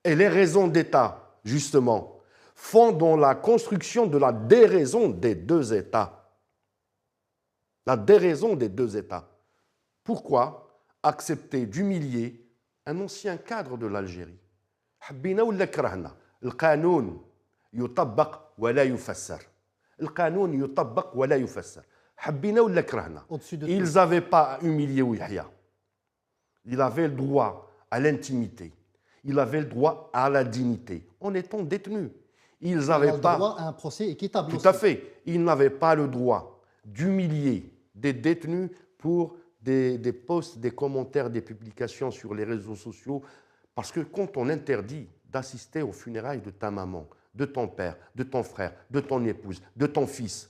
Et les raisons d'État, justement, font dans la construction de la déraison des 2 États. La déraison des 2 États. Pourquoi accepter d'humilier un ancien cadre de l'Algérie? حبينا ولا كرهنا القانون يطبق ولا يفسر. القانون يطبق ولا يفسر. حبينا ولا كرهنا. Ils n'avaient pas à humilier Ouihia. Il avait le droit à l'intimité. Il avait le droit à la dignité en étant détenu. Ils Il a n'avaient le pas... droit à un procès équitable Tout aussi. à fait. Ils n'avaient pas le droit d'humilier des détenus pour des posts, des commentaires, des publications sur les réseaux sociaux. Parce que quand on interdit d'assister aux funérailles de ta maman, de ton père, de ton frère, de ton épouse, de ton fils,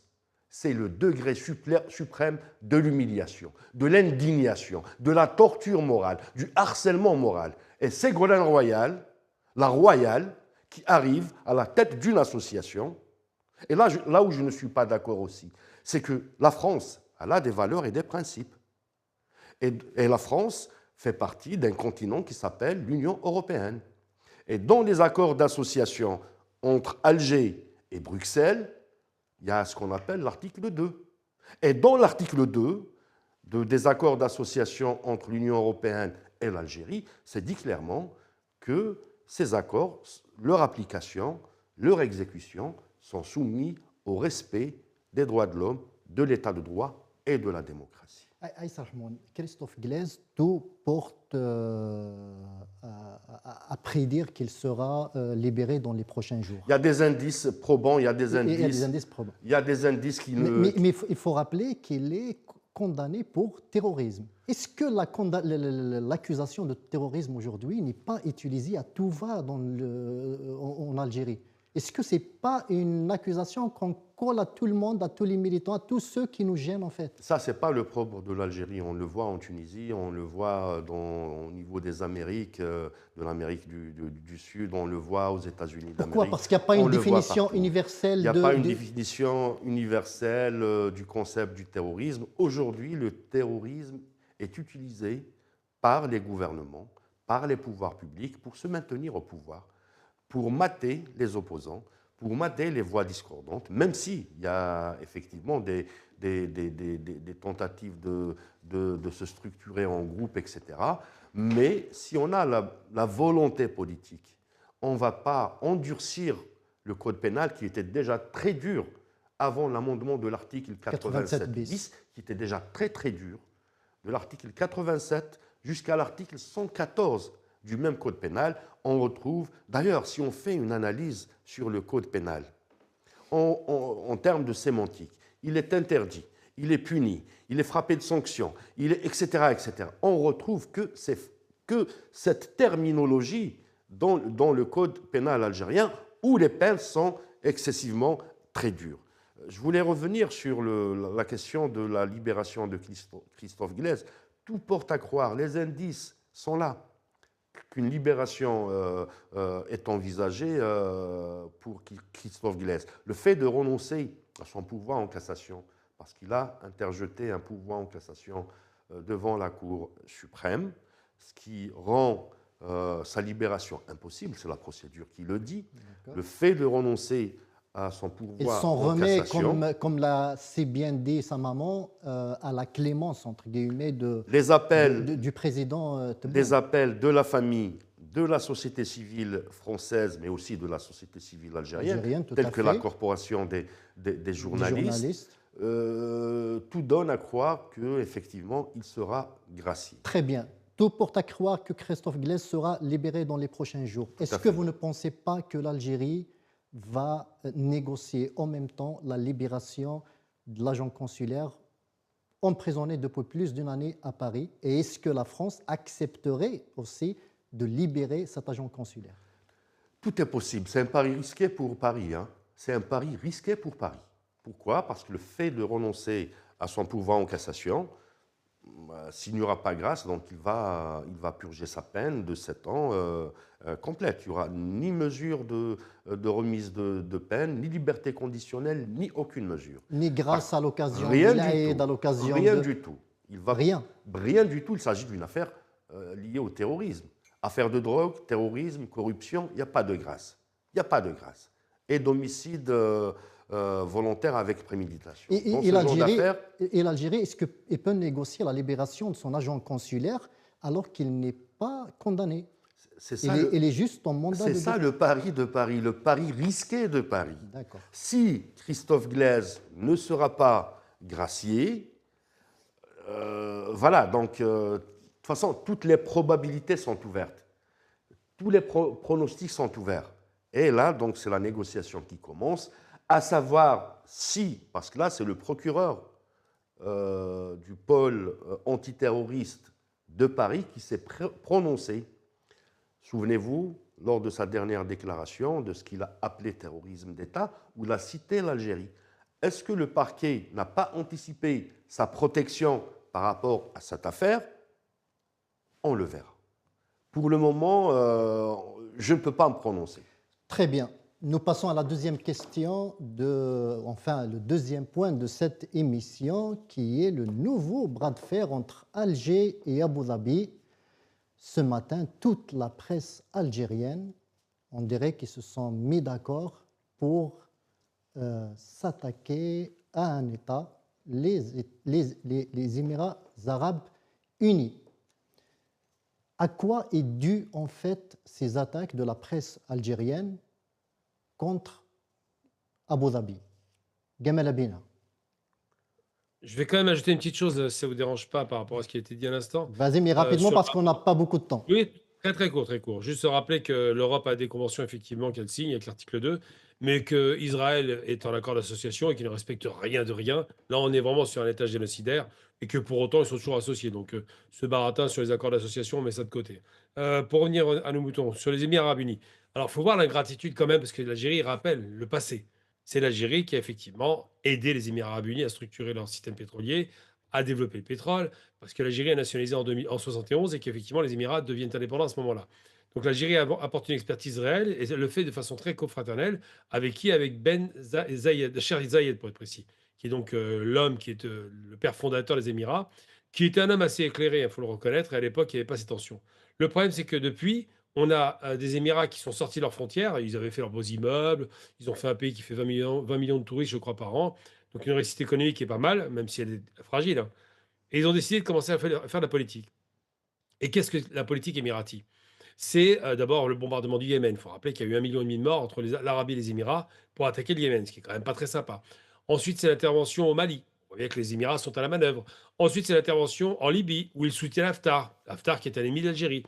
c'est le degré suprême de l'humiliation, de l'indignation, de la torture morale, du harcèlement moral. Et Ségolène Royal, la royale, qui arrive à la tête d'une association, et là où je ne suis pas d'accord aussi, c'est que la France, elle a des valeurs et des principes. Et la France fait partie d'un continent qui s'appelle l'Union européenne. Et dans les accords d'association entre Alger et Bruxelles, il y a ce qu'on appelle l'article 2. Et dans l'article 2 des accords d'association entre l'Union européenne et l'Algérie, c'est dit clairement que ces accords, leur application, leur exécution sont soumis au respect des droits de l'homme, de l'état de droit et de la démocratie. Aïssa Rahmoun, Christophe Glaise, tout porte à prédire qu'il sera libéré dans les prochains jours. Il y a des indices probants, il y a des indices probants. Il y a des indices qui ne... Mais il faut rappeler qu'il est condamné pour terrorisme. Est-ce que l'accusation de terrorisme aujourd'hui n'est pas utilisée à tout va en Algérie? Est-ce que ce n'est pas une accusation qu'on colle à tout le monde, à tous les militants, à tous ceux qui nous gênent en fait? Ça, ce n'est pas le propre de l'Algérie. On le voit en Tunisie, on le voit au niveau des Amériques, de l'Amérique du Sud, on le voit aux États-Unis d'Amérique. Pourquoi? Parce qu'il n'y a pas une définition universelle. Il n'y a pas une définition universelle du concept du terrorisme. Aujourd'hui, le terrorisme est utilisé par les gouvernements, par les pouvoirs publics pour se maintenir au pouvoir, pour mater les opposants, pour mater les voix discordantes, même s'il y a effectivement des tentatives de se structurer en groupe, etc. Mais si on a la volonté politique, on ne va pas endurcir le code pénal qui était déjà très dur avant l'amendement de l'article 87 bis, qui était déjà très très dur, de l'article 87 jusqu'à l'article 114 du même code pénal. On retrouve, d'ailleurs, si on fait une analyse sur le code pénal, en termes de sémantique, il est interdit, il est puni, il est frappé de sanctions, etc., etc. On retrouve que cette terminologie dans le code pénal algérien où les peines sont excessivement très dures. Je voulais revenir sur la question de la libération de Christophe Glaise. Tout porte à croire, les indices sont là, qu'une libération est envisagée pour Christophe Glaise. Le fait de renoncer à son pouvoir en cassation, parce qu'il a interjeté un pouvoir en cassation devant la Cour suprême, ce qui rend sa libération impossible, c'est la procédure qui le dit. Le fait de renoncer à son pouvoir en cassation, comme l'a si bien dit sa maman, à la clémence, entre guillemets, du président Tebboune. Les appels de la famille, de la société civile française, mais aussi de la société civile algérienne, telle que la corporation des journalistes, tout donne à croire qu'effectivement, il sera gracié. Très bien. Tout porte à croire que Christophe Glaise sera libéré dans les prochains jours. Est-ce que vous ne pensez pas que l'Algérie va négocier en même temps la libération de l'agent consulaire emprisonné depuis plus d'une année à Paris? Et est-ce que la France accepterait aussi de libérer cet agent consulaire? Tout est possible. C'est un pari risqué pour Paris. C'est un pari risqué pour Paris. Pourquoi? Parce que le fait de renoncer à son pouvoir en cassation, s'il n'y aura pas grâce, donc il va purger sa peine de 7 ans complète. Il n'y aura ni mesure de remise de peine, ni liberté conditionnelle, ni aucune mesure. Ni grâce à l'occasion de rien l'aide, à l'occasion Rien de... du tout. Rien du tout. Il s'agit d'une affaire liée au terrorisme. Affaire de drogue, terrorisme, corruption, il n'y a pas de grâce. Il n'y a pas de grâce. Et d'homicide volontaire avec préméditation. Et l'Algérie, est-ce qu'elle peut négocier la libération de son agent consulaire alors qu'il n'est pas condamné? Il est juste en mandat de... C'est ça le pari de Paris, le pari risqué de Paris. Si Christophe Glaise ne sera pas gracié, voilà, donc toute façon, toutes les probabilités sont ouvertes. Tous les pronostics sont ouverts. Et là, donc, c'est la négociation qui commence, à savoir si, parce que là, c'est le procureur du pôle antiterroriste de Paris qui s'est prononcé. Souvenez-vous, lors de sa dernière déclaration, de ce qu'il a appelé terrorisme d'État, où il a cité l'Algérie. Est-ce que le parquet n'a pas anticipé sa protection par rapport à cette affaire? On le verra. Pour le moment, je ne peux pas me prononcer. Très bien. Nous passons à la deuxième question, enfin le deuxième point de cette émission, qui est le nouveau bras de fer entre Alger et Abu Dhabi. Ce matin, toute la presse algérienne, on dirait qu'ils se sont mis d'accord pour s'attaquer à un État, les Émirats arabes unis. À quoi est due en fait ces attaques de la presse algérienne contre Abu Dhabi? Gamal Abina. Je vais quand même ajouter une petite chose, si ça ne vous dérange pas, par rapport à ce qui a été dit à l'instant. Vas-y, mais rapidement sur- parce qu'on n'a pas beaucoup de temps. Oui, très très court, très court. Juste se rappeler que l'Europe a des conventions effectivement qu'elle signe avec l'article 2, mais qu'Israël est en accord d'association et qu'il ne respecte rien de rien. Là, on est vraiment sur un état génocidaire et que pour autant, ils sont toujours associés. Donc, ce baratin sur les accords d'association, on met ça de côté. Pour revenir à nos moutons, sur les Émirats arabes unis. Alors, il faut voir l'ingratitude quand même, parce que l'Algérie rappelle le passé. C'est l'Algérie qui a effectivement aidé les Émirats arabes unis à structurer leur système pétrolier, à développer le pétrole, parce que l'Algérie a nationalisé en 1971 et qu'effectivement les Émirats deviennent indépendants à ce moment-là. Donc l'Algérie apporte une expertise réelle et le fait de façon très confraternelle. Avec qui? Avec Ben Zayed, Cheikh Zayed pour être précis, qui est donc l'homme qui est le père fondateur des Émirats, qui était un homme assez éclairé, il faut le reconnaître, et à l'époque il n'y avait pas ces tensions. Le problème c'est que depuis, on a des Émirats qui sont sortis de leurs frontières, ils avaient fait leurs beaux immeubles, ils ont fait un pays qui fait 20 millions de touristes, je crois, par an, donc une réussite économique qui est pas mal, même si elle est fragile, hein. Et ils ont décidé de commencer à faire de la politique. Et qu'est-ce que la politique émirati? C'est d'abord le bombardement du Yémen. Il faut rappeler qu'il y a eu 1,5 million de morts entre l'Arabie et les Émirats pour attaquer le Yémen, ce qui est quand même pas très sympa. Ensuite, c'est l'intervention au Mali. On voit bien que les Émirats sont à la manœuvre. Ensuite, c'est l'intervention en Libye, où ils soutiennent Haftar. Haftar qui est un ennemi d'Algérie.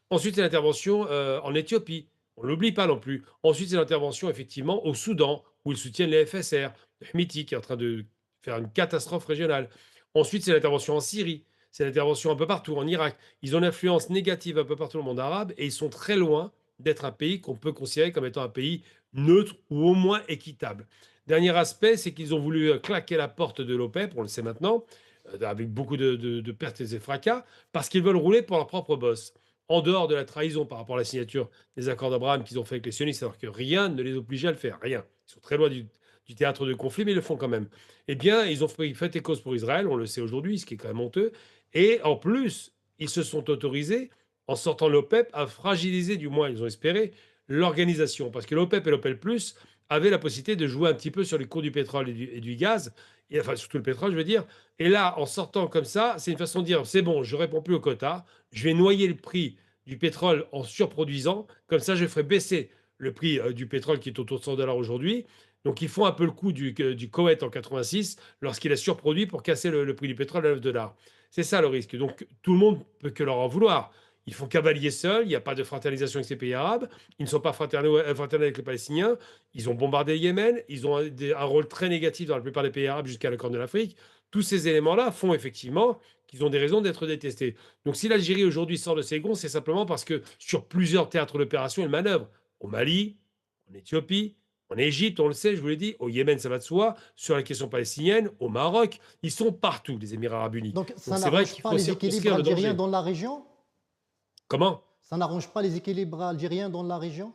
Ensuite, c'est l'intervention en Éthiopie. On ne l'oublie pas non plus. Ensuite, c'est l'intervention effectivement au Soudan, où ils soutiennent les FSR, le Hmiti, qui est en train de faire une catastrophe régionale. Ensuite, c'est l'intervention en Syrie. C'est l'intervention un peu partout, en Irak. Ils ont une influence négative un peu partout dans le monde arabe et ils sont très loin d'être un pays qu'on peut considérer comme étant un pays neutre ou au moins équitable. Dernier aspect, c'est qu'ils ont voulu claquer la porte de l'OPEP, on le sait maintenant, avec beaucoup de pertes et de fracas, parce qu'ils veulent rouler pour leur propre boss. En dehors de la trahison par rapport à la signature des accords d'Abraham qu'ils ont fait avec les sionistes, alors que rien ne les obligeait à le faire, rien. Ils sont très loin du théâtre de conflit, mais ils le font quand même. Eh bien, ils ont fait cause pour Israël, on le sait aujourd'hui, ce qui est quand même honteux. Et en plus, ils se sont autorisés, en sortant de l'OPEP, à fragiliser, du moins ils ont espéré, l'organisation. Parce que l'OPEP et l'OPEP+, avaient la possibilité de jouer un petit peu sur les cours du pétrole et du gaz, et, enfin surtout le pétrole, je veux dire. Et là, en sortant comme ça, c'est une façon de dire, c'est bon, je ne réponds plus au quota, je vais noyer le prix du pétrole en surproduisant, comme ça je ferai baisser le prix du pétrole qui est autour de 100 $ aujourd'hui. Donc ils font un peu le coup du Koweït en 86, lorsqu'il a surproduit pour casser le prix du pétrole à 9 $. C'est ça le risque. Donc tout le monde peut que leur en vouloir. Ils font cavalier seuls, il n'y a pas de fraternisation avec ces pays arabes, ils ne sont pas fraternels avec les Palestiniens, ils ont bombardé le Yémen, ils ont un rôle très négatif dans la plupart des pays arabes jusqu'à la Corne de l'Afrique. Tous ces éléments-là font effectivement qu'ils ont des raisons d'être détestés. Donc si l'Algérie aujourd'hui sort de ses gonds, c'est simplement parce que sur plusieurs théâtres d'opération, elle manœuvre. Au Mali, en Éthiopie, en Égypte, on le sait, je vous l'ai dit, au Yémen, ça va de soi, sur la question palestinienne, au Maroc, ils sont partout, les Émirats arabes unis. Donc ça c'est vrai n'arrange qu'il pas faut les équilibres circonscrire le algériens danger. dans la région? Comment? Ça n'arrange pas les équilibres algériens dans la région?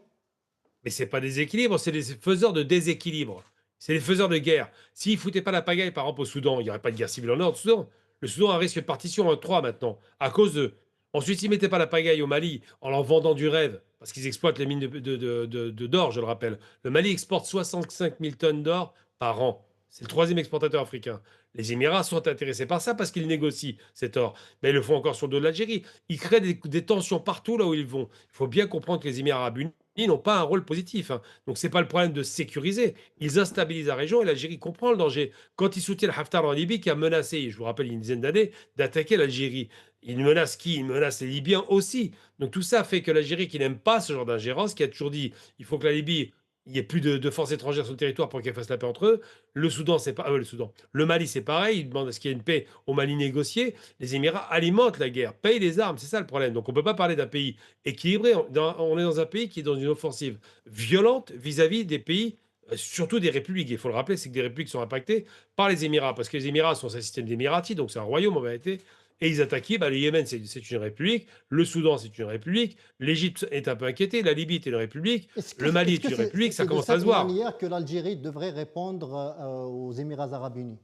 Mais c'est pas des équilibres, c'est les faiseurs de déséquilibre. C'est les faiseurs de guerre. S'ils ne foutaient pas la pagaille, par exemple, au Soudan, il n'y aurait pas de guerre civile en nord du Soudan. Le Soudan a un risque de partition en 3 maintenant, à cause d'eux. Ensuite, s'ils ne mettaient pas la pagaille au Mali en leur vendant du rêve, parce qu'ils exploitent les mines d'or, je le rappelle. Le Mali exporte 65 000 tonnes d'or par an. C'est le troisième exportateur africain. Les Émirats sont intéressés par ça parce qu'ils négocient cet or. Mais ils le font encore sur le dos de l'Algérie. Ils créent des tensions partout là où ils vont. Il faut bien comprendre que les Émirats arabes unis n'ont pas un rôle positif, hein. Donc, ce n'est pas le problème de sécuriser. Ils instabilisent la région et l'Algérie comprend le danger. Quand ils soutiennent Haftar en Libye, qui a menacé, je vous rappelle, il y a une dizaine d'années, d'attaquer l'Algérie, Il menace qui? Il menace les Libyens aussi. Donc tout ça fait que l'Algérie, qui n'aime pas ce genre d'ingérence, qui a toujours dit il faut que la Libye, il n'y ait plus de forces étrangères sur le territoire pour qu'elles fassent la paix entre eux. Le Soudan, c'est pas le Soudan. Le Mali, c'est pareil. Il demande à ce qu'il y ait une paix au Mali négociée. Les Émirats alimentent la guerre, payent les armes. C'est ça le problème. Donc on ne peut pas parler d'un pays équilibré. On est dans un pays qui est dans une offensive violente vis-à-vis des pays, surtout des républiques. Il faut le rappeler, c'est que des républiques sont impactées par les Émirats, parce que les Émirats sont un système d'émiratis, donc c'est un royaume en vérité. Et ils attaquaient, le Yémen, c'est une république, le Soudan, c'est une république, l'Égypte est un peu inquiétée, la Libye est une république, le Mali est une république, ça commence à se voir. C'est de cette manière que l'Algérie devrait répondre aux Émirats arabes unis?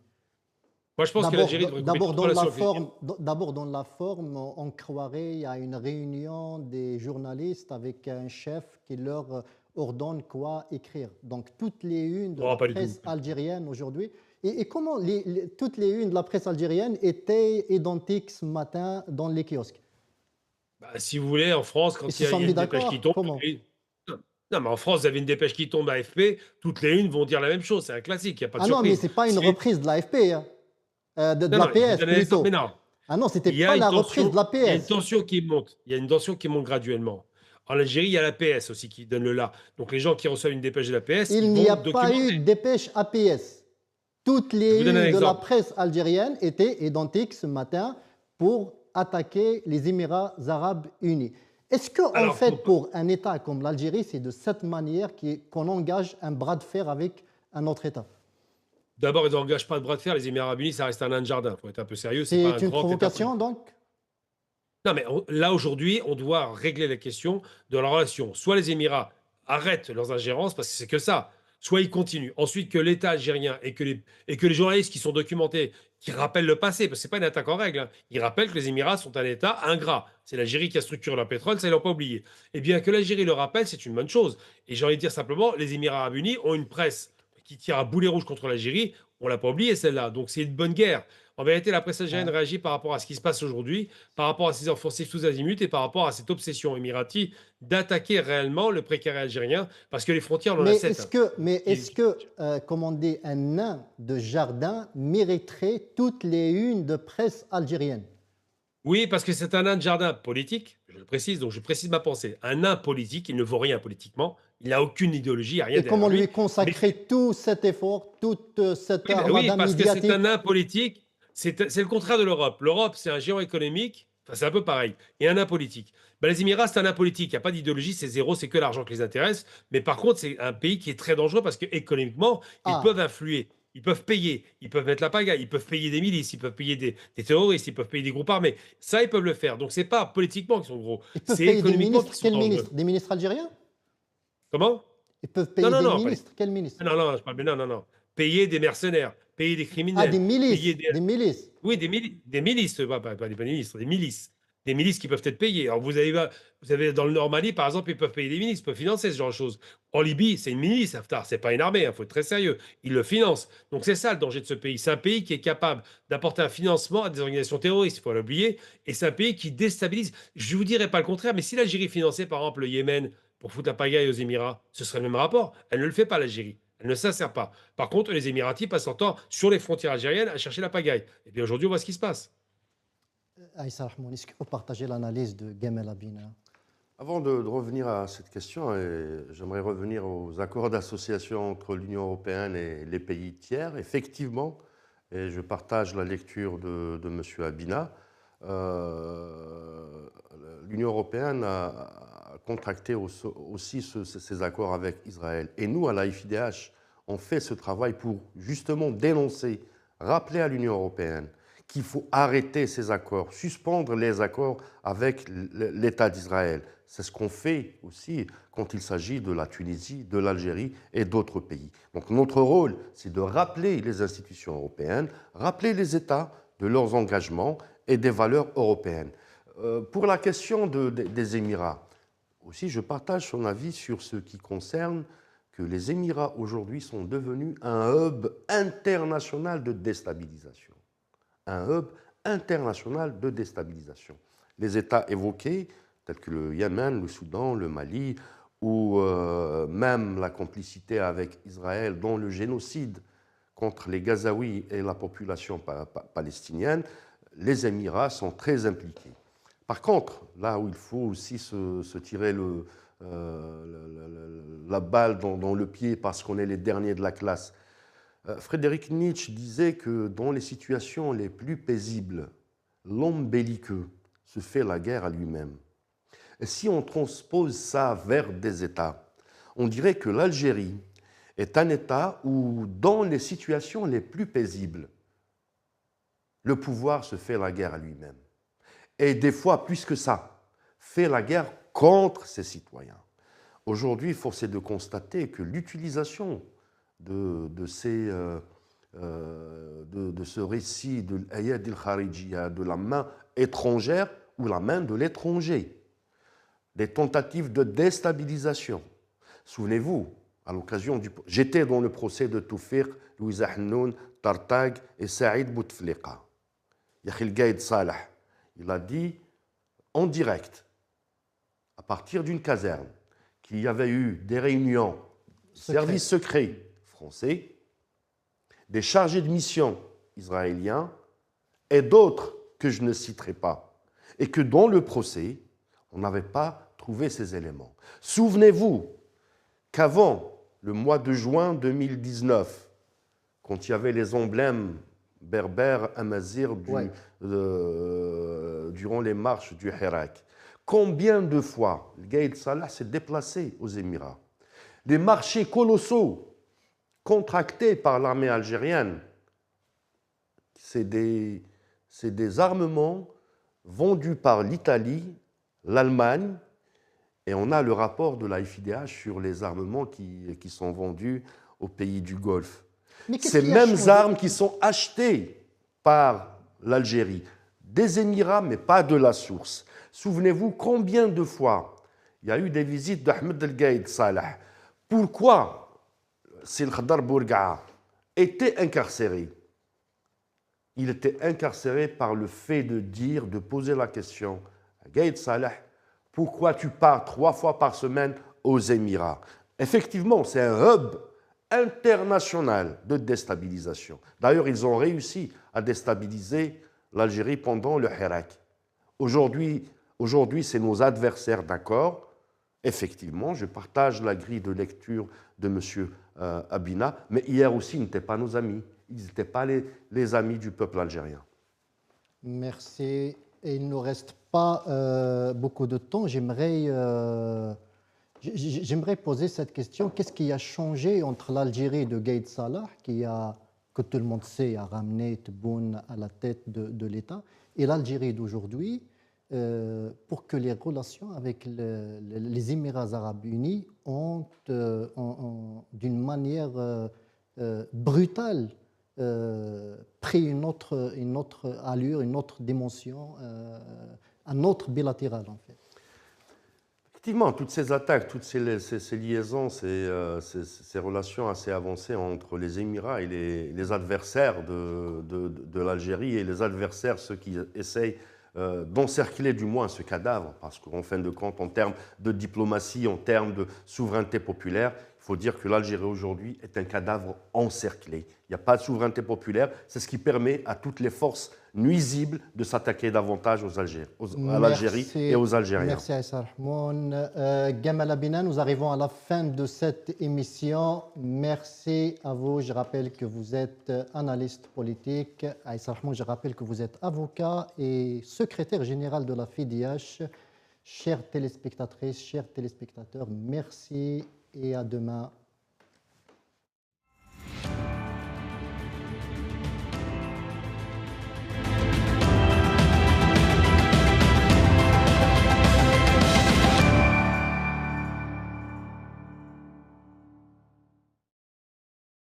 Moi, je pense que l'Algérie devrait couper toute relation avec l'Égypte. D'abord, dans la forme, on croirait à une réunion des journalistes avec un chef qui leur ordonne quoi écrire. Donc, toutes les unes de la presse algérienne aujourd'hui. Et comment toutes les unes de la presse algérienne étaient identiques ce matin dans les kiosques? Si vous voulez, en France, quand il y a une dépêche qui tombe... Comment? Non, mais en France, vous avez une dépêche qui tombe à AFP, toutes les unes vont dire la même chose. C'est un classique, il n'y a pas de surprise. Non, mais ce n'est pas une reprise de l'AFP, hein. De l'APS plutôt. Mais non. Ah non, c'était pas la reprise de l'APS. Il y a une tension qui monte. Il y a une tension qui monte graduellement. En Algérie, il y a l'APS aussi qui donne le là. Donc les gens qui reçoivent une dépêche de l'APS, il n'y a pas eu de dépêche APS. Toutes les unes de la presse algérienne étaient identiques ce matin pour attaquer les Émirats arabes unis. Est-ce qu'en fait, pour un État comme l'Algérie, c'est de cette manière qu'on engage un bras de fer avec un autre État? D'abord, ils n'engagent pas de bras de fer. Les Émirats arabes unis, ça reste un nain de jardin. Il faut être un peu sérieux. C'est une provocation, donc? Non, mais là, aujourd'hui, on doit régler la question de la relation. Soit les Émirats arrêtent leurs ingérences, parce que c'est que ça, soit ils continuent. Ensuite, que l'État algérien et que les journalistes qui sont documentés, qui rappellent le passé, parce que ce n'est pas une attaque en règle, hein, ils rappellent que les Émirats sont un État ingrat. C'est l'Algérie qui a structuré leur pétrole, ça, ils ne l'ont pas oublié. Et bien que l'Algérie le rappelle, c'est une bonne chose. Et j'ai envie de dire simplement, les Émirats arabes unis ont une presse qui tire à boulet rouge contre l'Algérie. On ne l'a pas oublié, celle-là. Donc, c'est une bonne guerre. En vérité, la presse algérienne réagit par rapport à ce qui se passe aujourd'hui, par rapport à ces offensives tous azimuts et par rapport à cette obsession émirati d'attaquer réellement le précaré algérien, parce que les frontières, on en a 7. Est-ce que comme on dit, un nain de jardin mériterait toutes les unes de presse algérienne? Oui, parce que c'est un nain de jardin politique, je le précise, donc je précise ma pensée. Un nain politique, il ne vaut rien politiquement, il n'a aucune idéologie, il n'y a rien derrière lui. Et comment lui consacrer tout cet effort, toute cette armada médiatique? Oui, parce que c'est un nain politique. C'est le contraire de l'Europe. L'Europe, c'est un géant économique, enfin, c'est un peu pareil, et un nain politique. Les Émirats, c'est un nain politique, il n'y a pas d'idéologie, c'est zéro, c'est que l'argent qui les intéresse. Mais par contre, c'est un pays qui est très dangereux parce qu'économiquement, ils peuvent influer, ils peuvent payer, ils peuvent mettre la pagaille, ils peuvent payer des milices, ils peuvent payer des terroristes, ils peuvent payer des groupes armés. Ça, ils peuvent le faire. Donc, ce n'est pas politiquement qu'ils sont gros, c'est économiquement qu'ils sont dangereux. Des ministres algériens? Comment? Ils peuvent payer des ministres? Quels ministres? Non, je parle bien, non. Payer des mercenaires, payer des criminels. Ah, des milices, des milices. Oui, des milices, pas des ministres, des milices. Des milices qui peuvent être payées. Alors, vous avez dans le Nord Mali, par exemple, ils peuvent payer des milices, ils peuvent financer ce genre de choses. En Libye, c'est une milice, Haftar, c'est pas une armée, il faut être très sérieux. Ils le financent. Donc, c'est ça le danger de ce pays. C'est un pays qui est capable d'apporter un financement à des organisations terroristes, il faut l'oublier. Et c'est un pays qui déstabilise. Je ne vous dirais pas le contraire, mais si l'Algérie finançait, par exemple, le Yémen pour foutre la pagaille aux Émirats, ce serait le même rapport. Elle ne le fait pas, l'Algérie. Elle ne s'insère pas. Par contre, les Émiratis passent leur temps sur les frontières algériennes à chercher la pagaille. Et bien aujourd'hui, on voit ce qui se passe. Aïssa Rahmoun, est-ce que vous partagez l'analyse de Gamel Abina? Avant de revenir à cette question, j'aimerais revenir aux accords d'association entre l'Union européenne et les pays tiers. Effectivement, et je partage la lecture de M. Abina, l'Union européenne a contracté aussi ces accords avec Israël. Et nous, à la FIDH, on fait ce travail pour justement dénoncer, rappeler à l'Union européenne qu'il faut arrêter ces accords, suspendre les accords avec l'État d'Israël. C'est ce qu'on fait aussi quand il s'agit de la Tunisie, de l'Algérie et d'autres pays. Donc notre rôle, c'est de rappeler les institutions européennes, rappeler les États de leurs engagements et des valeurs européennes. Pour la question des Émirats, aussi je partage son avis sur ce qui concerne que les Émirats aujourd'hui sont devenus un hub international de déstabilisation. Un hub international de déstabilisation. Les États évoqués, tels que le Yémen, le Soudan, le Mali, ou même la complicité avec Israël dans le génocide contre les Gazaouis et la population palestinienne, les Émirats sont très impliqués. Par contre, là où il faut aussi se tirer la balle dans le pied parce qu'on est les derniers de la classe, Friedrich Nietzsche disait que dans les situations les plus paisibles, l'homme belliqueux se fait la guerre à lui-même. Et si on transpose ça vers des États, on dirait que l'Algérie est un État où, dans les situations les plus paisibles, le pouvoir se fait la guerre à lui-même. Et des fois, plus que ça, fait la guerre contre ses citoyens. Aujourd'hui, force est de constater que l'utilisation de ce récit de l'Ayad al-Kharijiyya, de la main étrangère ou la main de l'étranger, des tentatives de déstabilisation. Souvenez-vous, à l'occasion du... J'étais dans le procès de Toufiq, Louisa Hannoun, Tartag et Saïd Bouteflika. Yakhil Gaïd Salah, il a dit en direct, à partir d'une caserne, qu'il y avait eu des réunions services secrets français, des chargés de mission israéliens et d'autres que je ne citerai pas, et que dans le procès, on n'avait pas trouvé ces éléments. Souvenez-vous qu'avant le mois de juin 2019, quand il y avait les emblèmes berbères, amazirs durant les marches du Hirak, combien de fois le Gaïd Salah s'est déplacé aux Émirats? Les marchés colossaux contractés par l'armée algérienne, c'est des armements vendus par l'Italie, l'Allemagne, et on a le rapport de la FIDH sur les armements qui sont vendus aux pays du Golfe. Ces mêmes armes qui sont achetées par l'Algérie, des Émirats, mais pas de la source. Souvenez-vous combien de fois il y a eu des visites d'Ahmed El Gaïd Salah. Pourquoi Sil Khadar Bourga'a était incarcéré? Il était incarcéré par le fait de poser la question à Gaïd Salah, pourquoi tu pars 3 fois par semaine aux Émirats? Effectivement, c'est un hub international de déstabilisation. D'ailleurs, ils ont réussi à déstabiliser l'Algérie pendant le Hirak. Aujourd'hui, c'est nos adversaires, d'accord. Effectivement, je partage la grille de lecture de M. Abina, mais hier aussi, ils n'étaient pas nos amis. Ils n'étaient pas les amis du peuple algérien. Merci. Et il ne nous reste pas beaucoup de temps. J'aimerais poser cette question. Qu'est-ce qui a changé entre l'Algérie de Gaïd Salah, que tout le monde sait, a ramené Tebboune à la tête de l'État, et l'Algérie d'aujourd'hui, pour que les relations avec les Émirats arabes unis ont, d'une manière brutale, pris une autre allure, une autre dimension, un autre bilatéral en fait. Effectivement, toutes ces attaques, toutes ces liaisons, ces relations assez avancées entre les Émirats et les adversaires de l'Algérie et les adversaires, ceux qui essayent d'encercler du moins ce cadavre, parce qu'en fin de compte, en termes de diplomatie, en termes de souveraineté populaire, il faut dire que l'Algérie aujourd'hui est un cadavre encerclé. Il n'y a pas de souveraineté populaire, c'est ce qui permet à toutes les forces nuisibles de s'attaquer davantage à l'Algérie et aux Algériens. Merci Aïssa Rahmoun. Gamal Abina, nous arrivons à la fin de cette émission. Merci à vous. Je rappelle que vous êtes analyste politique. Aïssa Rahmoun, je rappelle que vous êtes avocat et secrétaire général de la FIDH. Chères téléspectatrices, chers téléspectateurs, merci et à demain.